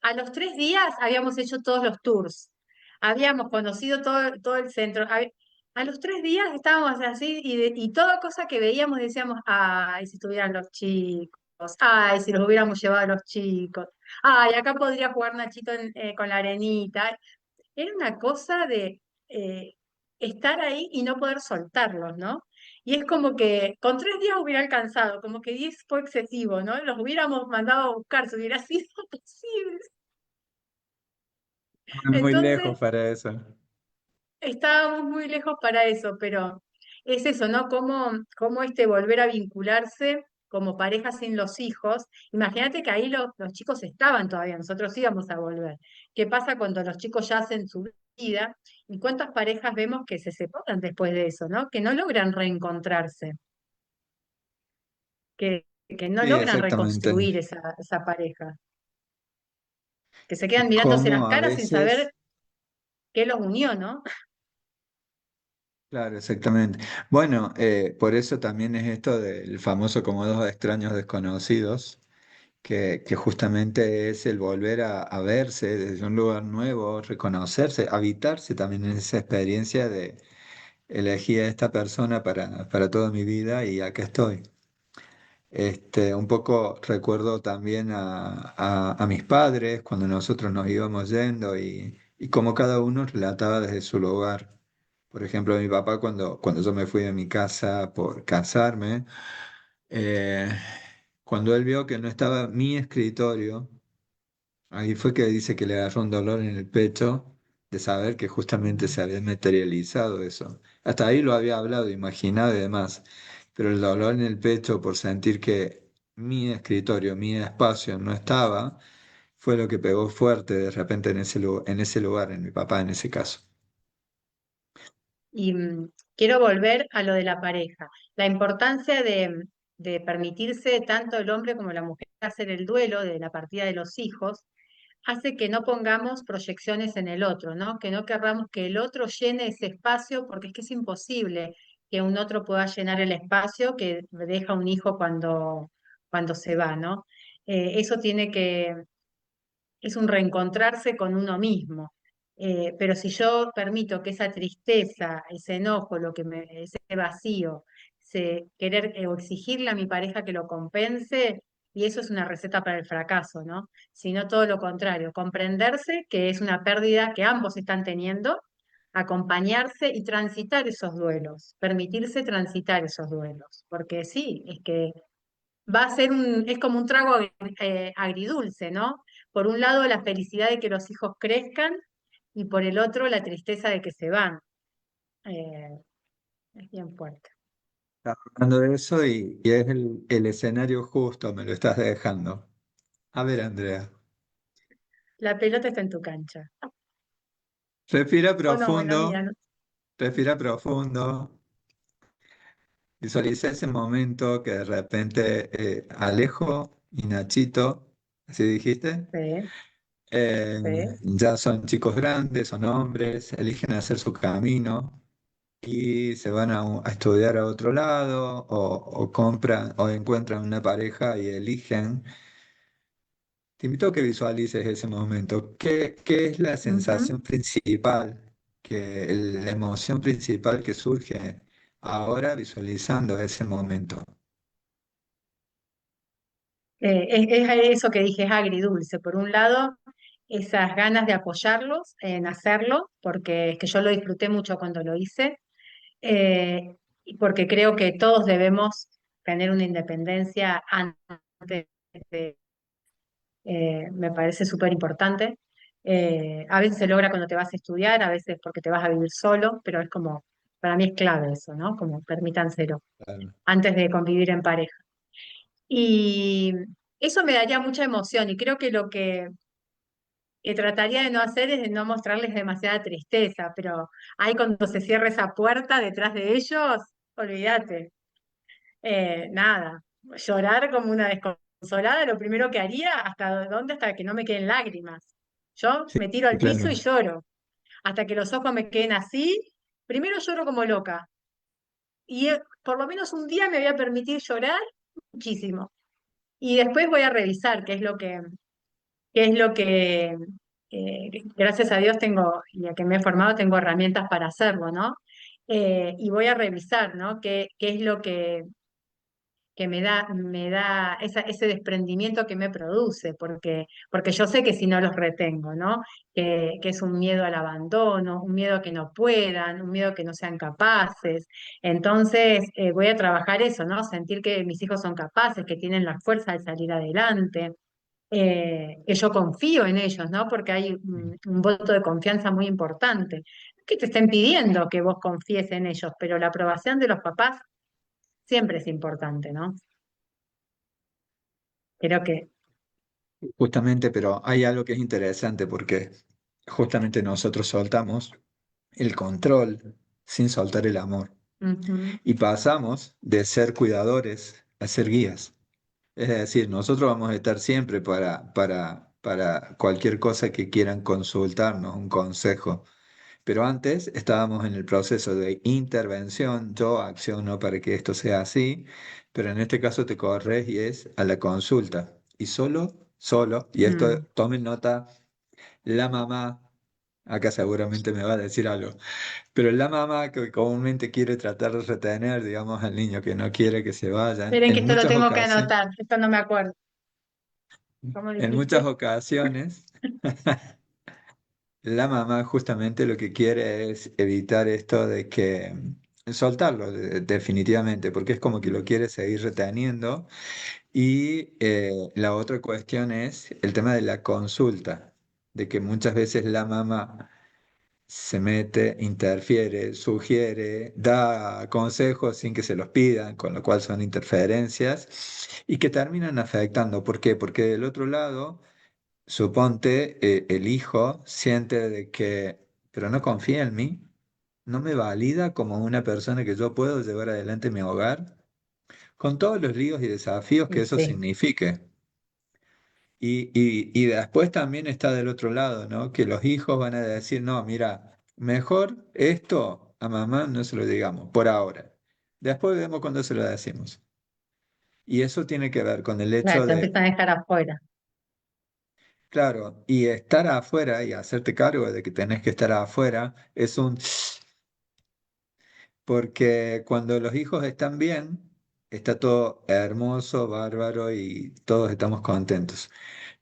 A los 3 días habíamos hecho todos los tours, habíamos conocido todo el centro. A los 3 días estábamos así y toda cosa que veíamos decíamos, ay, si estuvieran los chicos, ay, si los hubiéramos llevado a los chicos, ay, acá podría jugar Nachito con la arenita. Era una cosa de eh, estar ahí y no poder soltarlos, ¿no? Y es como que con 3 días hubiera alcanzado, como que 10 fue excesivo, ¿no? Los hubiéramos mandado a buscar, si hubiera sido posible. Muy lejos Entonces, para eso. estábamos muy lejos para eso, pero es eso, ¿no? Cómo este volver a vincularse como pareja sin los hijos. Imagínate que ahí los chicos estaban todavía, nosotros íbamos a volver. ¿Qué pasa cuando los chicos ya hacen su vida? ¿Y cuántas parejas vemos que se separan después de eso, ¿no? Que no logran reencontrarse, que no Sí, logran exactamente. reconstruir esa pareja, que se quedan mirándose las Como a caras sin veces, saber qué los unió, ¿no? claro, exactamente. Bueno, por eso también es esto del famoso como dos extraños desconocidos, que justamente es el volver a verse desde un lugar nuevo, reconocerse, habitarse también en esa experiencia de elegí a esta persona para toda mi vida y acá estoy. Un poco recuerdo también a mis padres cuando nosotros nos íbamos yendo y cómo cada uno relataba desde su lugar. Por ejemplo, mi papá cuando yo me fui de mi casa por casarme, eh, cuando él vio que no estaba mi escritorio, ahí fue que dice que le agarró un dolor en el pecho de saber que justamente se había materializado eso. Hasta ahí lo había hablado, imaginado y demás, pero el dolor en el pecho por sentir que mi escritorio, mi espacio no estaba, fue lo que pegó fuerte de repente en ese lugar, en mi papá en ese caso. Y quiero volver a lo de la pareja. La importancia de permitirse tanto el hombre como la mujer hacer el duelo de la partida de los hijos hace que no pongamos proyecciones en el otro, ¿no? Que no querramos que el otro llene ese espacio, porque es que es imposible que un otro pueda llenar el espacio que deja un hijo cuando se va, ¿no? Eso tiene que, es un reencontrarse con uno mismo. Pero si yo permito que esa tristeza, ese enojo, ese vacío, querer o exigirle a mi pareja que lo compense, y eso es una receta para el fracaso, ¿no? Sino todo lo contrario, comprenderse que es una pérdida que ambos están teniendo, acompañarse y transitar esos duelos, permitirse transitar esos duelos, porque sí, es que va a ser es como un trago agridulce, ¿no? Por un lado, la felicidad de que los hijos crezcan y por el otro, la tristeza de que se van. Eh, es bien fuerte. Estás hablando de eso y es el escenario justo, me lo estás dejando. A ver, Andrea, La pelota está en tu cancha. respira O no, en la profundo, mía, ¿no? respira profundo. Visualiza ese momento que de repente Alejo y Nachito, ¿así dijiste? Sí, Eh, sí. ya son chicos grandes, son hombres, eligen hacer su camino y se van a estudiar a otro lado o compran o encuentran una pareja y eligen. Te invito a que visualices ese momento. ¿Qué es la Ujú. sensación principal, la emoción principal que surge ahora visualizando ese momento? Es eso que dije, es agridulce. Por un lado, esas ganas de apoyarlos en hacerlo, porque es que yo lo disfruté mucho cuando lo hice, y porque creo que todos debemos tener una independencia antes de, me parece súper importante. A veces se logra cuando te vas a estudiar, a veces porque te vas a vivir solo, pero es como, para mí es clave eso, ¿no? Como permítanselo, Claro. antes de convivir en pareja. Y eso me daría mucha emoción y creo que lo que trataría de no hacer es de no mostrarles demasiada tristeza, pero ahí cuando se cierra esa puerta detrás de ellos, olvídate. Nada, llorar como una desconsolada, lo primero que haría, ¿hasta dónde? Hasta que no me queden lágrimas. Yo Sí, me tiro al piso y claro. lloro, hasta que los ojos me queden así. Primero lloro como loca y por lo menos un día me voy a permitir llorar muchísimo. Y después voy a revisar qué es lo que, gracias a Dios tengo, y a que me he formado, tengo herramientas para hacerlo, ¿no? Y voy a revisar, ¿no? ¿Qué es lo que me da ese desprendimiento que me produce, porque yo sé que si no los retengo, ¿no? Que es un miedo al abandono, un miedo a que no puedan, un miedo a que no sean capaces. Entonces, voy a trabajar eso, ¿no? Sentir que mis hijos son capaces, que tienen la fuerza de salir adelante. que yo confío en ellos, ¿no? Porque hay un voto de confianza muy importante. No es que te estén pidiendo que vos confíes en ellos, pero la aprobación de los papás siempre es importante, ¿no? Creo que Justamente, pero hay algo que es interesante porque justamente nosotros soltamos el control sin soltar el amor ujú, y pasamos de ser cuidadores a ser guías. Es decir, nosotros vamos a estar siempre para cualquier cosa que quieran consultarnos, un consejo. Pero antes estábamos en el proceso de intervención, yo acciono para que esto sea así, pero en este caso te corres y es a la consulta. Y solo, y esto mm. tomen nota, la mamá, acá seguramente me va a decir algo, pero la mamá que comúnmente quiere tratar de retener, digamos, al niño que no quiere que se vayan, Esperen que esto lo tengo que anotar, esto no me acuerdo. ¿Cómo en muchas dijiste? ocasiones, la mamá justamente lo que quiere es evitar esto de que soltarlo definitivamente, porque es como que lo quiere seguir reteniendo. Y la otra cuestión es el tema de la consulta, de que muchas veces la mamá se mete, interfiere, sugiere, da consejos sin que se los pidan, con lo cual son interferencias y que terminan afectando. ¿Por qué? Porque del otro lado suponte, el hijo siente de que, pero no confía en mí, no me valida como una persona que yo puedo llevar adelante mi hogar, con todos los líos y desafíos Y que eso sí, signifique. Y después también está del otro lado, ¿no? Que los hijos van a decir, no, mira, mejor esto a mamá no se lo digamos, por ahora. Después vemos cuando se lo decimos. Y eso tiene que ver con el claro, hecho te de, empiezan a dejar afuera. claro, y estar afuera y hacerte cargo de que tenés que estar afuera es un... Porque cuando los hijos están bien, está todo hermoso, bárbaro y todos estamos contentos.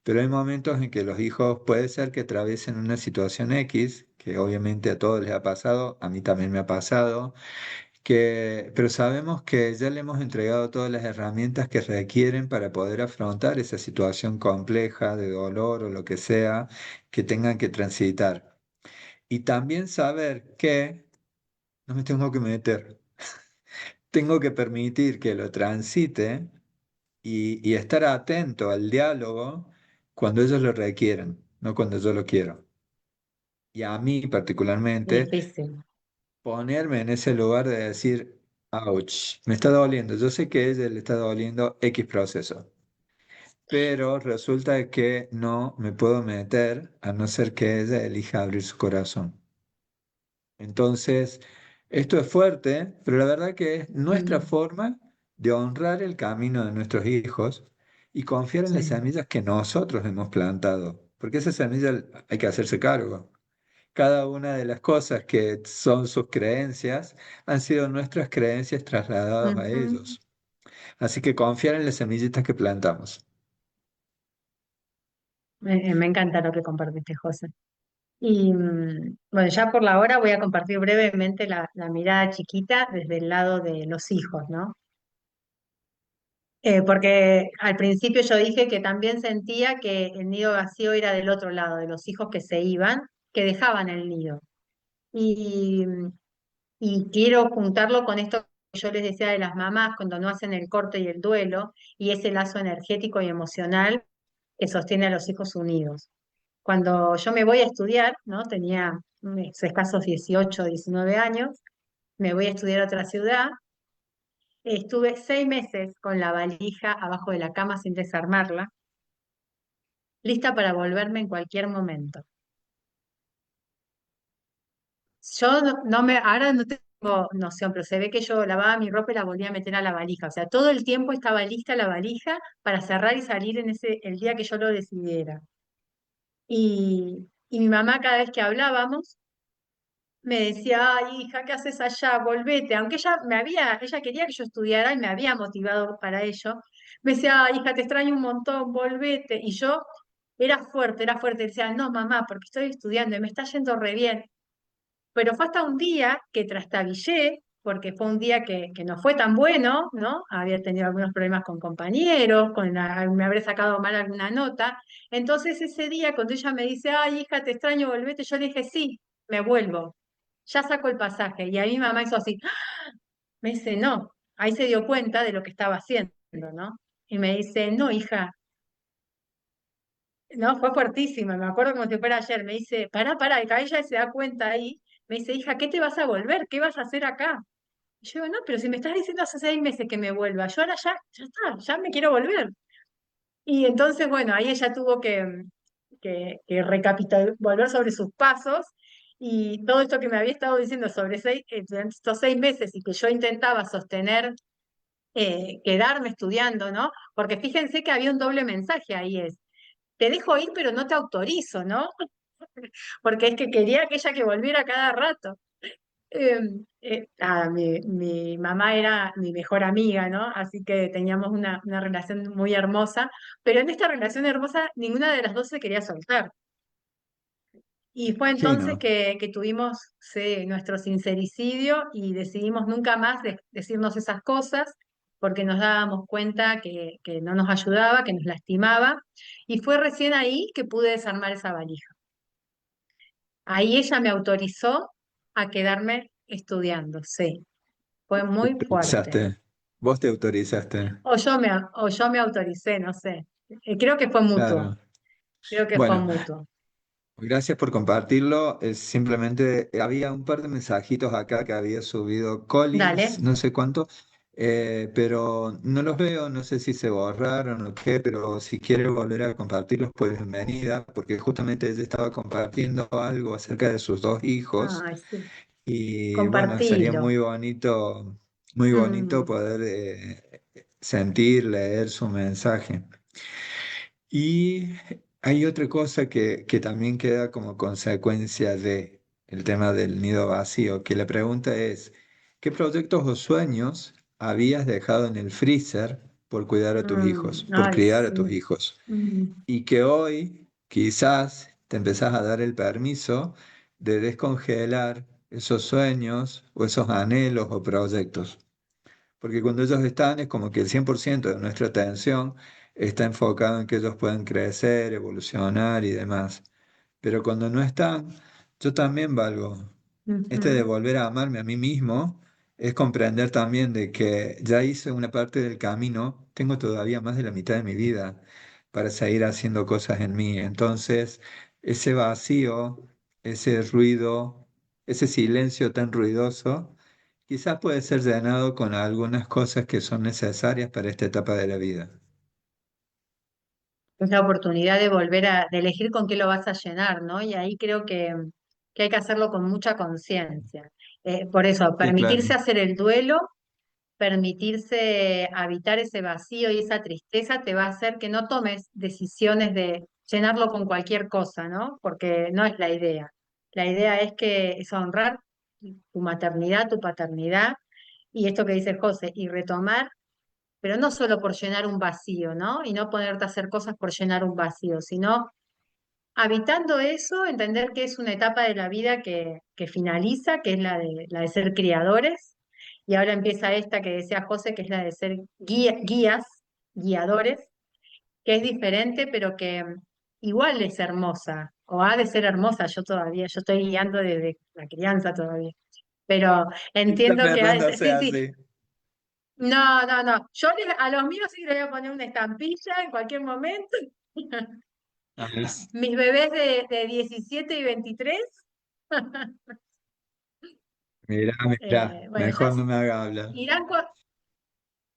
Pero hay momentos en que los hijos puede ser que atraviesen una situación X, que obviamente a todos les ha pasado, a mí también me ha pasado, pero sabemos que ya le hemos entregado todas las herramientas que requieren para poder afrontar esa situación compleja de dolor o lo que sea que tengan que transitar. Y también saber que no me tengo que meter, tengo que permitir que lo transite y estar atento al diálogo cuando ellos lo requieren, no cuando yo lo quiero. Y a mí particularmente, Difícil. ponerme en ese lugar de decir, ouch, me está doliendo. Yo sé que a ella le está doliendo X proceso, pero resulta que no me puedo meter a no ser que ella elija abrir su corazón. Entonces, esto es fuerte, pero la verdad que es nuestra Mm, forma de honrar el camino de nuestros hijos y confiar en las sí. semillas que nosotros hemos plantado, porque esa semilla hay que hacerse cargo. Cada una de las cosas que son sus creencias han sido nuestras creencias trasladadas a Ujú. ellos. Así que confiar en las semillitas que plantamos. Me encanta lo que compartiste, José. Y bueno, ya por la hora voy a compartir brevemente la mirada chiquita desde el lado de los hijos, ¿no? Porque al principio yo dije que también sentía que el nido vacío era del otro lado, de los hijos que se iban, que dejaban el nido. Y, y quiero juntarlo con esto que yo les decía de las mamás cuando no hacen el corte y el duelo, y ese lazo energético y emocional que sostiene a los hijos unidos. Cuando yo me voy a estudiar, ¿no? Tenía escasos 18, 19 años, me voy a estudiar a otra ciudad. Estuve 6 meses con la valija abajo de la cama sin desarmarla, lista para volverme en cualquier momento. Yo ahora no tengo noción, pero se ve que yo lavaba mi ropa y la volvía a meter a la valija. O sea, todo el tiempo estaba lista la valija para cerrar y salir el día que yo lo decidiera. Y mi mamá cada vez que hablábamos me decía, ay, hija, ¿qué haces allá? Volvete. Aunque ella quería que yo estudiara y me había motivado para ello. Me decía, ay, hija, te extraño un montón, volvete. Y yo era fuerte. Decía, no, mamá, porque estoy estudiando y me está yendo re bien. Pero fue hasta un día que trastabillé porque fue un día que no fue tan bueno, ¿no? Había tenido algunos problemas con compañeros, me habré sacado mal alguna nota. Entonces ese día, cuando ella me dice, ay, hija, te extraño, volvete, yo le dije, sí, me vuelvo, ya saco el pasaje. Y ahí mi mamá hizo así, me dice, no, ahí se dio cuenta de lo que estaba haciendo, ¿no? Y me dice, no, hija, no, fue fuertísima, me acuerdo como si fuera ayer, me dice, pará, y que ella se da cuenta ahí, me dice, hija, ¿qué te vas a volver? ¿Qué vas a hacer acá? Y yo digo, no, pero si me estás diciendo hace 6 meses que me vuelva, yo ahora ya está, ya me quiero volver. Y entonces, bueno, ahí ella tuvo que volver sobre sus pasos y todo esto que me había estado diciendo sobre durante estos 6 meses y que yo intentaba sostener, quedarme estudiando, ¿no? Porque fíjense que había un doble mensaje ahí, te dejo ir, pero no te autorizo, ¿no? Porque es que quería aquella que volviera cada rato. Mi mamá era mi mejor amiga, ¿no? Así que teníamos una relación muy hermosa, pero en esta relación hermosa ninguna de las dos se quería soltar. Y fue entonces Imagino. que tuvimos, sí, nuestro sincericidio y decidimos nunca más decirnos esas cosas porque nos dábamos cuenta que no nos ayudaba, que nos lastimaba. Y fue recién ahí que pude desarmar esa valija. Ahí ella me autorizó a quedarme estudiando, sí. Fue Te muy fuerte. autorizaste. Vos te autorizaste. O yo me autoricé, no sé. Creo que fue mutuo. Claro. Creo que fue Bueno, mutuo. gracias por compartirlo. Es simplemente había un par de mensajitos acá que había subido Collins, Dale. no sé cuánto, pero no los veo, no sé si se borraron o qué, pero si quiere volver a compartirlos, pues bienvenida, porque justamente ella estaba compartiendo algo acerca de sus dos hijos Ay, sí. y bueno, sería Compartilo. muy bonito Mm, poder sentir, leer su mensaje. Y hay otra cosa que también queda como consecuencia de el tema del nido vacío, que la pregunta es, ¿qué proyectos o sueños habías dejado en el freezer por cuidar a tus hijos, por ay, criar a tus sí. hijos? Mm. Y que hoy quizás te empezás a dar el permiso de descongelar esos sueños o esos anhelos o proyectos. Porque cuando ellos están es como que el 100% de nuestra atención está enfocado en que ellos puedan crecer, evolucionar y demás. Pero cuando no están, yo también valgo. Este de Ujú. volver a amarme a mí mismo es comprender también de que ya hice una parte del camino, tengo todavía más de la mitad de mi vida para seguir haciendo cosas en mí. Entonces, ese vacío, ese ruido, ese silencio tan ruidoso, quizás puede ser llenado con algunas cosas que son necesarias para esta etapa de la vida. Es la oportunidad de de elegir con qué lo vas a llenar, ¿no? Y ahí creo que hay que hacerlo con mucha conciencia. Por eso, Sí, permitirse claro. hacer el duelo, permitirse habitar ese vacío y esa tristeza te va a hacer que no tomes decisiones de llenarlo con cualquier cosa, ¿no? Porque no es la idea. La idea es honrar tu maternidad, tu paternidad y esto que dice José, y retomar, pero no solo por llenar un vacío, ¿no? Y no ponerte a hacer cosas por llenar un vacío, sino habitando eso, entender que es una etapa de la vida que finaliza, que es la de ser criadores, y ahora empieza esta que decía José, que es la de ser guías, guiadores, que es diferente, pero que igual es hermosa, o ha de ser hermosa, yo estoy guiando desde la crianza todavía, pero Está entiendo que ha de empezando a ser, ser sí, sí, así. no, no, no, a los míos sí les voy a poner una estampilla en cualquier momento. A ver. Mis bebés de 17 y 23. Mirá, mirá, Bueno, mejor no me haga hablar. irán, cua-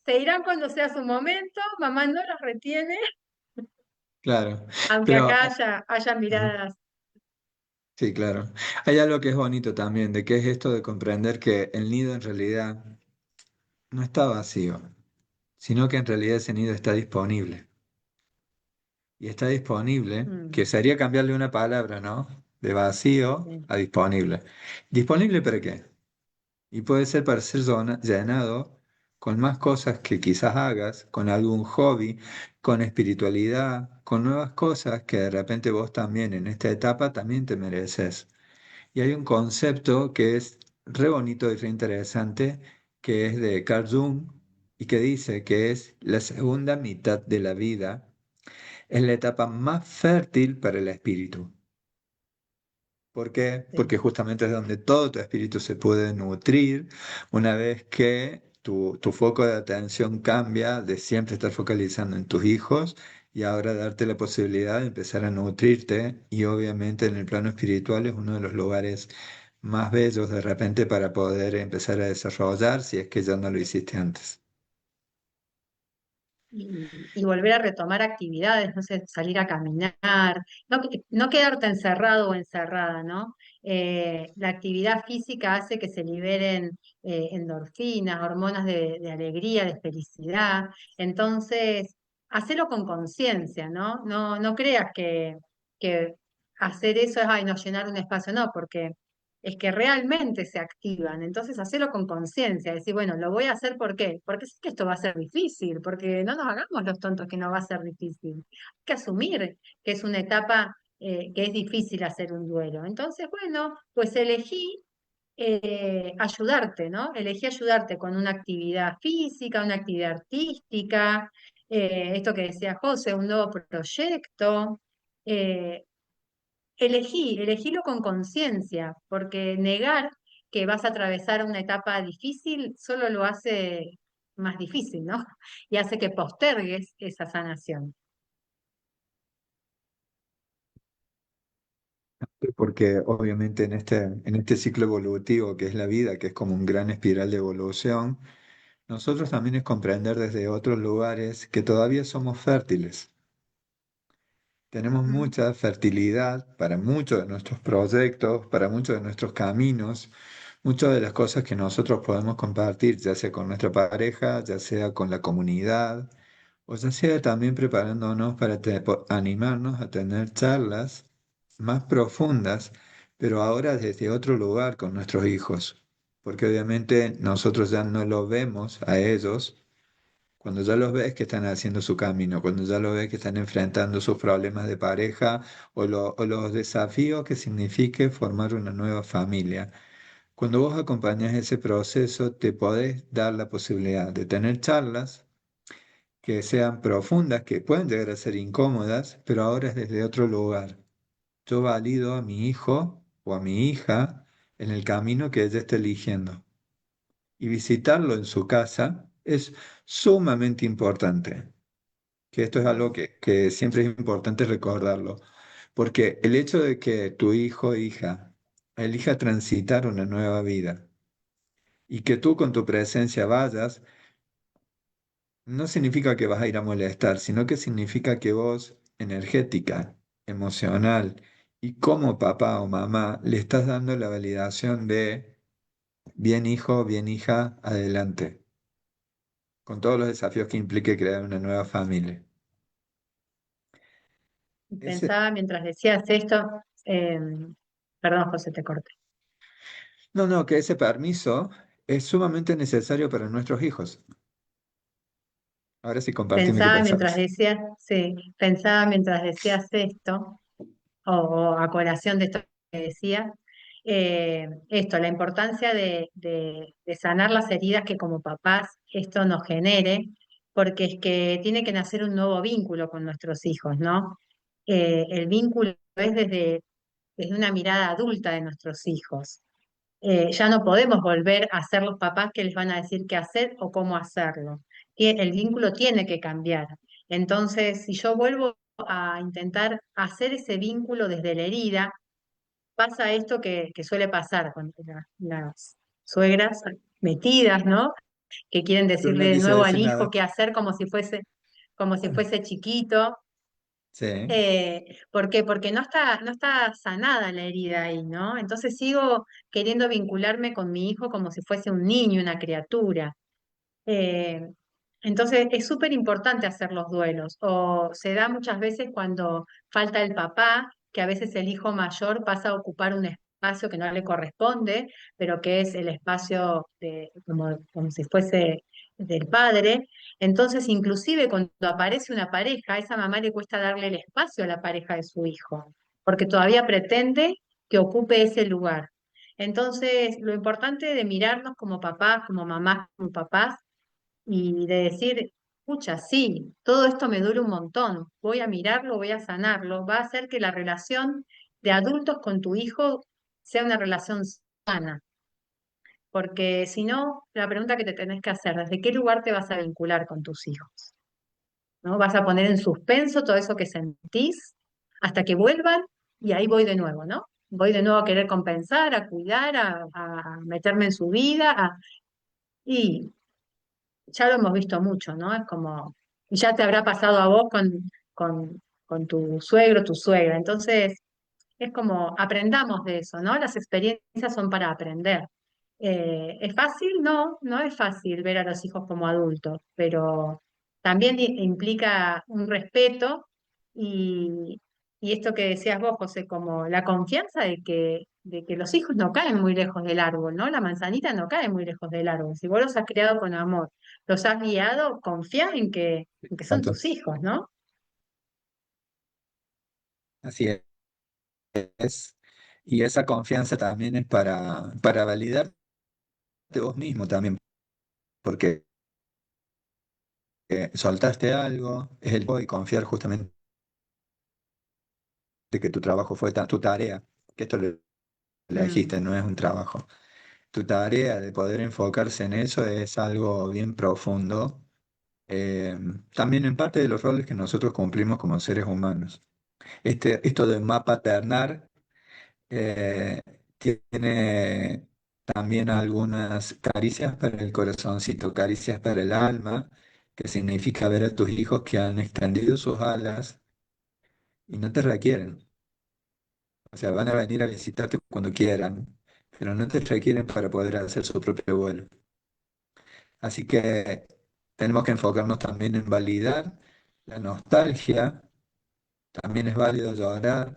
se irán cuando sea su momento, mamá no los retiene, Claro, aunque pero acá haya ujú, miradas. sí, claro. Hay algo que es bonito también, de que es esto de comprender que el nido en realidad no está vacío, sino que en realidad ese nido está disponible. Y está disponible, que Mm, sería cambiarle una palabra, ¿no? De vacío sí. a disponible. ¿Disponible para qué? Y puede ser para ser llenado con más cosas que quizás hagas, con algún hobby, con espiritualidad, con nuevas cosas que de repente vos también en esta etapa también te mereces. Y hay un concepto que es re bonito y re interesante que es de Carl Jung y que dice que es la segunda mitad de la vida, es la etapa más fértil para el espíritu. ¿Por qué? Sí. Porque justamente es donde todo tu espíritu se puede nutrir una vez que tu foco de atención cambia de siempre estar focalizando en tus hijos y ahora darte la posibilidad de empezar a nutrirte y obviamente en el plano espiritual es uno de los lugares más bellos de repente para poder empezar a desarrollar si es que ya no lo hiciste antes. Y volver a retomar actividades, no sé, salir a caminar, no, no quedarte encerrado o encerrada, ¿no? La actividad física hace que se liberen endorfinas, hormonas de alegría, de felicidad. Entonces, hacelo con conciencia, ¿no? No, no creas que hacer eso es, ay, no, llenar un espacio, no, porque es que realmente se activan. Entonces, hacerlo con conciencia, decir, bueno, lo voy a hacer ¿por qué? Porque sé que esto va a ser difícil, porque no nos hagamos los tontos que no va a ser difícil. Hay que asumir que es una etapa que es difícil hacer un duelo. Entonces, bueno, pues elegí ayudarte, ¿no? Elegí ayudarte con una actividad física, una actividad artística, esto que decía José, un nuevo proyecto. eh, elegílo con conciencia, porque negar que vas a atravesar una etapa difícil solo lo hace más difícil, ¿no? Y hace que postergues esa sanación. Porque obviamente en este ciclo evolutivo que es la vida, que es como un gran espiral de evolución, nosotros también es comprender desde otros lugares que todavía somos fértiles. Tenemos Mm. mucha fertilidad para muchos de nuestros proyectos, para muchos de nuestros caminos, muchas de las cosas que nosotros podemos compartir, ya sea con nuestra pareja, ya sea con la comunidad, o ya sea también preparándonos para animarnos a tener charlas más profundas, pero ahora desde otro lugar con nuestros hijos, porque obviamente nosotros ya no lo vemos a ellos cuando ya los ves que están haciendo su camino, cuando ya los ves que están enfrentando sus problemas de pareja o los desafíos que signifique formar una nueva familia. Cuando vos acompañas ese proceso, te podés dar la posibilidad de tener charlas que sean profundas, que pueden llegar a ser incómodas, pero ahora es desde otro lugar. Yo valido a mi hijo o a mi hija en el camino que ella está eligiendo. Y visitarlo en su casa es sumamente importante. Que esto es algo que siempre es importante recordarlo, porque el hecho de que tu hijo o hija elija transitar una nueva vida y que tú con tu presencia vayas, no significa que vas a ir a molestar, sino que significa que vos, energética, emocional y como papá o mamá, le estás dando la validación de bien hijo, bien hija, adelante, con todos los desafíos que implique crear una nueva familia. Ese, Pensaba mientras decías esto, eh, perdón, José, te corté. no, no, que ese permiso es sumamente necesario para nuestros hijos. Ahora sí, compartime qué Pensaba mientras pensabas. decías, sí, pensaba mientras decías esto, o a colación de esto que decías, esto, la importancia de sanar las heridas que como papás esto nos genere, porque es que tiene que nacer un nuevo vínculo con nuestros hijos, ¿no? El vínculo es desde una mirada adulta de nuestros hijos. Ya no podemos volver a ser los papás que les van a decir qué hacer o cómo hacerlo. El vínculo tiene que cambiar. Entonces, si yo vuelvo a intentar hacer ese vínculo desde la herida, pasa esto que suele pasar con las suegras metidas, ¿no? Que quieren Pero decirle no de quise nuevo al decir hijo nada. qué hacer como si fuese chiquito. Sí. ¿Por qué? Porque no está sanada la herida ahí, ¿no? Entonces sigo queriendo vincularme con mi hijo como si fuese un niño, una criatura. Eh, entonces es súper importante hacer los duelos. O se da muchas veces cuando falta el papá, que a veces el hijo mayor pasa a ocupar un espacio que no le corresponde, pero que es el espacio como si fuese del padre. Entonces, inclusive cuando aparece una pareja, a esa mamá le cuesta darle el espacio a la pareja de su hijo, porque todavía pretende que ocupe ese lugar. Entonces, lo importante de mirarnos como papás, como mamás, como papás, y de decir, escucha, sí, todo esto me duele un montón, voy a mirarlo, voy a sanarlo, va a hacer que la relación de adultos con tu hijo sea una relación sana, porque si no, la pregunta que te tenés que hacer, ¿desde qué lugar te vas a vincular con tus hijos? ¿No? Vas a poner en suspenso todo eso que sentís hasta que vuelvan y ahí voy de nuevo, ¿no? Voy de nuevo a querer compensar, a cuidar, a meterme en su vida, y ya lo hemos visto mucho, ¿no? Es como, y ya te habrá pasado a vos con tu suegro, tu suegra. Entonces, es como aprendamos de eso, ¿no? Las experiencias son para aprender. ¿Es fácil? No, no es fácil ver a los hijos como adultos, pero también implica un respeto y, y esto que decías vos, José, como la confianza de que los hijos no caen muy lejos del árbol, ¿no? La manzanita no cae muy lejos del árbol. Si vos los has criado con amor, los has guiado, confía en que son Exacto. tus hijos, ¿no? Así es. Y esa confianza también es para validarte vos mismo también, porque soltaste algo, es el y confiar justamente que tu trabajo fue tu tarea, que esto lo Mm, dijiste, no es un trabajo. Tu tarea de poder enfocarse en eso es algo bien profundo, eh, también en parte de los roles que nosotros cumplimos como seres humanos. Esto de mapa ternar eh, tiene también algunas caricias para el corazoncito, caricias para el alma, que significa ver a tus hijos que han extendido sus alas y no te requieren. O sea, van a venir a visitarte cuando quieran, pero no te requieren para poder hacer su propio vuelo. Así que tenemos que enfocarnos también en validar la nostalgia. También es válido llorar.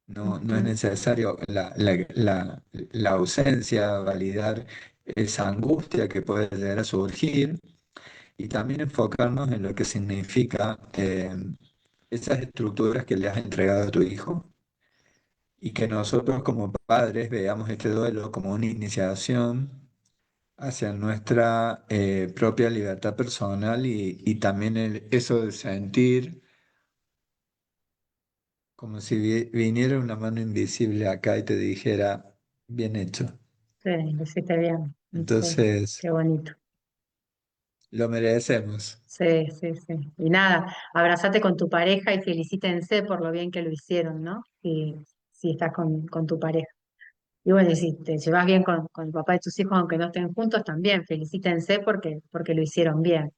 No, no es ujú, necesario la ausencia, validar esa angustia que puede llegar a surgir y también enfocarnos en lo que significa esas estructuras que le has entregado a tu hijo y que nosotros como padres veamos este duelo como una iniciación hacia nuestra propia libertad personal y también eso de sentir como si viniera una mano invisible acá y te dijera, bien hecho. sí, lo hiciste bien. Sí, Entonces, qué bonito. lo merecemos. Sí, sí, sí. Y nada, abrazate con tu pareja y felicítense por lo bien que lo hicieron, ¿no? Si estás con tu pareja. Y bueno, y si te llevas bien con el papá de tus hijos, aunque no estén juntos, también felicítense porque lo hicieron bien.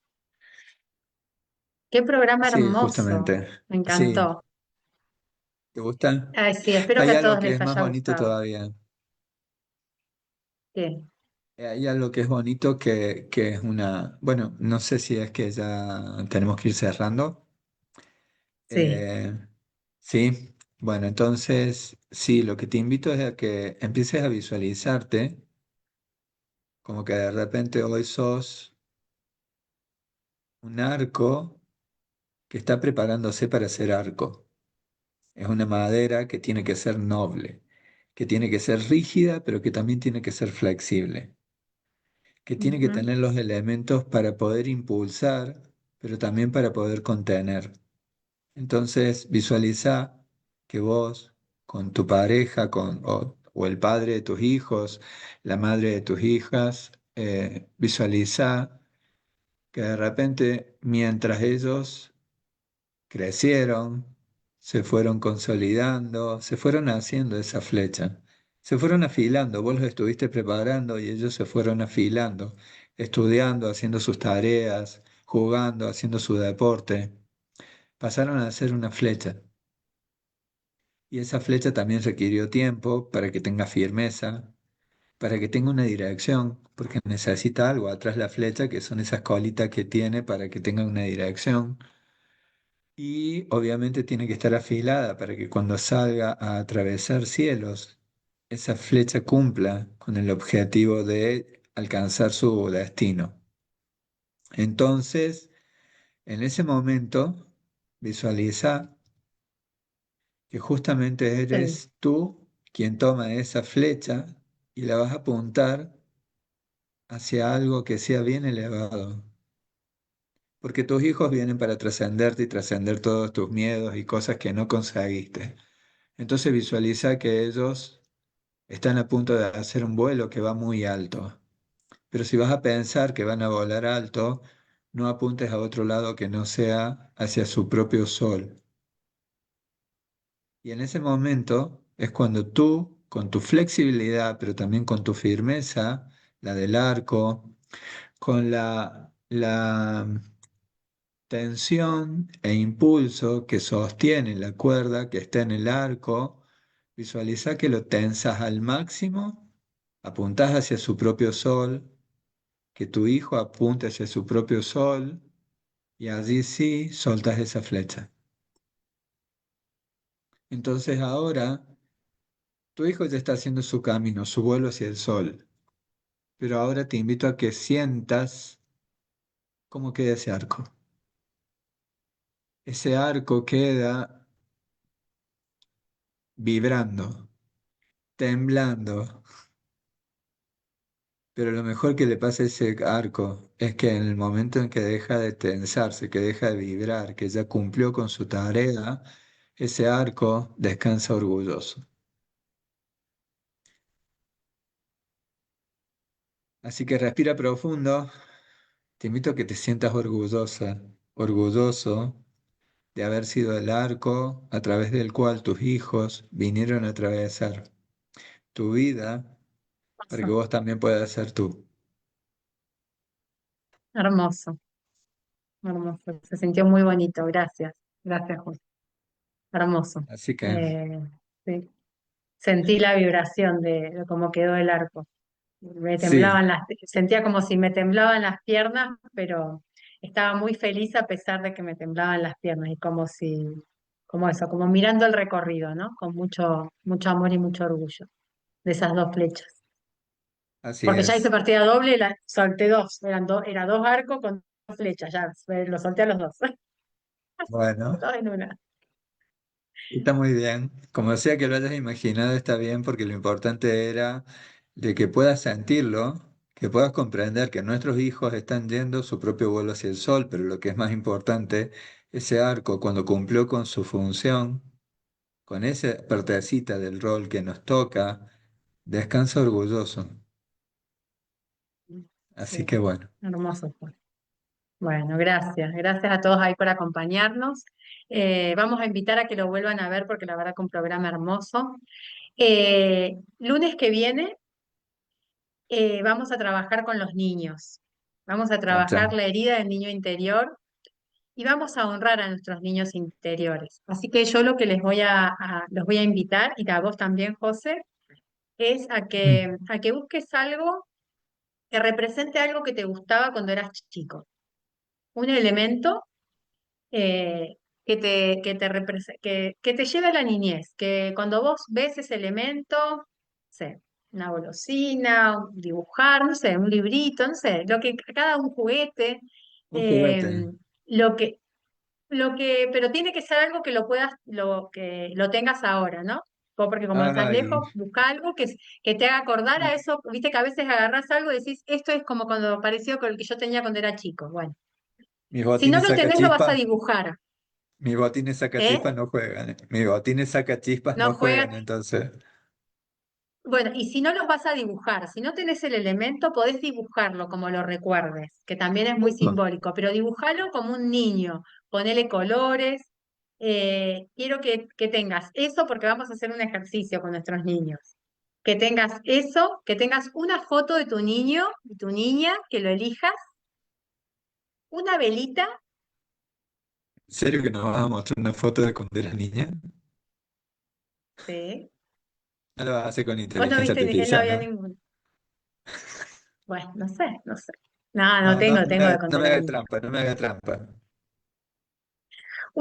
Qué programa Sí, hermoso. justamente. Me Sí, encantó. ¿te gusta? Ay, sí, espero que Hay a algo todos que les es más haya bonito gustado. todavía. Sí, Hay algo que es bonito que es una, bueno, no sé si es que ya tenemos que ir cerrando. sí, Eh, sí, bueno, entonces sí, lo que te invito es a que empieces a visualizarte como que de repente hoy sos un arco que está preparándose para ser arco. Es una madera que tiene que ser noble, que tiene que ser rígida, pero que también tiene que ser flexible, que tiene que ujú, tener los elementos para poder impulsar, pero también para poder contener. Entonces, visualiza que vos, con tu pareja, o el padre de tus hijos, la madre de tus hijas, visualiza que de repente, mientras ellos crecieron, se fueron consolidando, se fueron haciendo esa flecha, se fueron afilando, vos los estuviste preparando y ellos se fueron afilando, estudiando, haciendo sus tareas, jugando, haciendo su deporte, pasaron a ser una flecha. Y esa flecha también requirió tiempo para que tenga firmeza, para que tenga una dirección, porque necesita algo atrás la flecha, que son esas colitas que tiene para que tenga una dirección. Y obviamente tiene que estar afilada para que cuando salga a atravesar cielos, esa flecha cumpla con el objetivo de alcanzar su destino. Entonces, en ese momento, visualiza que justamente sí, eres tú quien toma esa flecha y la vas a apuntar hacia algo que sea bien elevado. Porque tus hijos vienen para trascenderte y trascender todos tus miedos y cosas que no conseguiste. Entonces visualiza que ellos están a punto de hacer un vuelo que va muy alto. Pero si vas a pensar que van a volar alto, no apuntes a otro lado que no sea hacia su propio sol. Y en ese momento es cuando tú, con tu flexibilidad, pero también con tu firmeza, la del arco, con la tensión e impulso que sostiene la cuerda que está en el arco, visualiza que lo tensas al máximo, apuntás hacia su propio sol, que tu hijo apunte hacia su propio sol y allí sí soltas esa flecha. Entonces ahora tu hijo ya está haciendo su camino, su vuelo hacia el sol, pero ahora te invito a que sientas cómo queda ese arco. Ese arco queda vibrando, temblando. Pero lo mejor que le pasa a ese arco es que en el momento en que deja de tensarse, que deja de vibrar, que ya cumplió con su tarea, ese arco descansa orgulloso. Así que respira profundo. Te invito a que te sientas orgullosa, orgulloso de haber sido el arco a través del cual tus hijos vinieron a atravesar tu vida para que Hermoso, vos también puedas ser tú. hermoso, hermoso. Se sintió muy bonito, gracias, gracias, José. Hermoso. Así que Eh, sí. Sentí la vibración de cómo quedó el arco. Me sí, temblaban sentía como si me temblaban las piernas, pero estaba muy feliz a pesar de que me temblaban las piernas y como si, como eso, como mirando el recorrido, ¿no? Con mucho, mucho amor y mucho orgullo de esas dos flechas. así Porque ya hice es. partida doble y la solté dos, era dos arcos con dos flechas, ya los solté a los dos, Bueno. dos en una. Está muy bien. Como sea que lo hayas imaginado, está bien porque lo importante era de que puedas sentirlo, que puedas comprender que nuestros hijos están yendo su propio vuelo hacia el sol, pero lo que es más importante, ese arco cuando cumplió con su función, con esa partecita del rol que nos toca, descansa orgulloso. Así Sí, que bueno, hermoso fue. Bueno, gracias. Gracias a todos ahí por acompañarnos. Vamos a invitar a que lo vuelvan a ver porque la verdad que un programa hermoso. Lunes que viene vamos a trabajar con los niños. Vamos a chan, trabajar chan. la herida del niño interior y vamos a honrar a nuestros niños interiores. Así que yo lo que los voy a invitar, y a vos también, José, es Mm. a que busques algo que represente algo que te gustaba cuando eras chico. Un elemento eh, que te lleve a la niñez, que cuando vos ves ese elemento, no sé, una golosina, dibujar, no sé, un librito, no sé, lo que cada un juguete, Un eh, juguete. lo que, pero tiene que ser algo que que lo tengas ahora, ¿no? Porque como estás Ay, lejos, busca algo que te haga acordar a eso, viste que a veces agarrás algo y decís, esto es como cuando pareció con el que yo tenía cuando era chico. Bueno, mis si no botines lo saca tenés, lo vas a chispas, dibujar. mis botines saca ¿Eh? chispas no juegan. Mis botines saca chispas No no juegas. juegan, entonces. Bueno, y si no los vas a dibujar, si no tenés el elemento, podés dibujarlo como lo recuerdes, que también es muy simbólico, pero dibujalo como un niño, ponele colores. Quiero que tengas eso porque vamos a hacer un ejercicio con nuestros niños. Que tengas eso, que tengas una foto de tu niño, de tu niña, que lo elijas, una velita, ¿En serio que nos vas a mostrar una foto de cuando eras niña? sí. No lo vas a hacer con Vos no inteligencia viste, él no artificial, vio ¿no? ninguno. Bueno, no sé, no sé. No, no No, no, tengo, tengo de no cuando me era hagas niña. trampa, no me hagas trampa.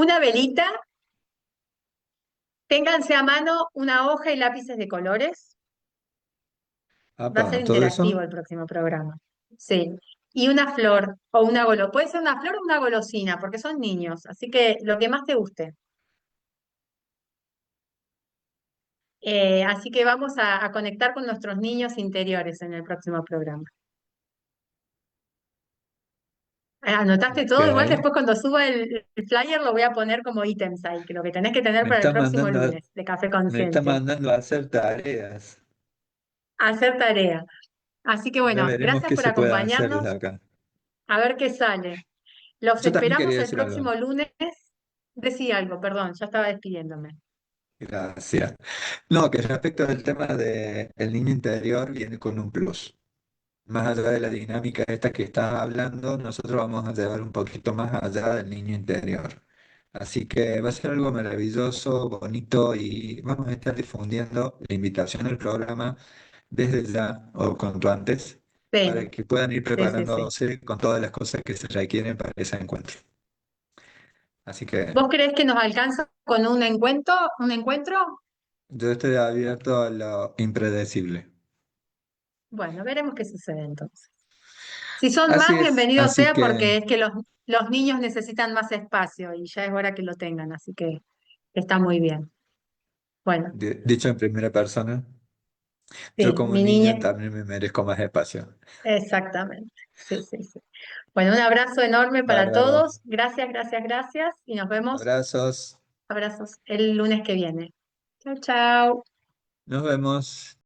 Una velita, ténganse a mano una hoja y lápices de colores. Va a ser Apa, ¿todo eso? interactivo el próximo programa. Sí. Y una flor puede ser una flor o una golosina, porque son niños, así que lo que más te guste. Así que vamos a conectar con nuestros niños interiores en el próximo programa. ¿Anotaste Ok. todo? Igual después cuando suba el flyer lo voy a poner como ítems ahí, que lo que tenés que tener Me para el está próximo mandando lunes de Café me está Conciencia. mandando a hacer tareas. Hacer tarea. Así que Ya bueno, veremos gracias qué por se puede hacer desde acompañarnos. acá. A ver qué sale. Los Yo también esperamos quería el decir algo. próximo lunes. Decí algo, perdón, ya estaba despidiéndome. Gracias. No, que respecto al tema del niño interior viene con un plus. Más allá de la dinámica esta que estás hablando, nosotros vamos a llevar un poquito más allá del niño interior. Así que va a ser algo maravilloso, bonito y vamos a estar difundiendo la invitación al programa desde ya o cuanto antes para Sí, que puedan ir sí, sí, sí. preparándose con todas las cosas que se requieren para ese encuentro. Así que ¿Vos creés que nos alcanza con un encuentro? ¿Un encuentro? yo estoy abierto a lo impredecible. Bueno, veremos qué sucede entonces. Si son Así más, es, bienvenido así sea que porque es que los niños necesitan más espacio y ya es hora que lo tengan, así que está muy bien. Bueno, dicho en primera persona, yo sí, como mi niña, niño también me merezco más espacio. exactamente. Sí, sí, sí. Bueno, un abrazo enorme para Bárbaro. todos. Gracias, gracias, gracias y nos vemos. Abrazos. Abrazos el lunes que viene. Chao, chao. Nos vemos.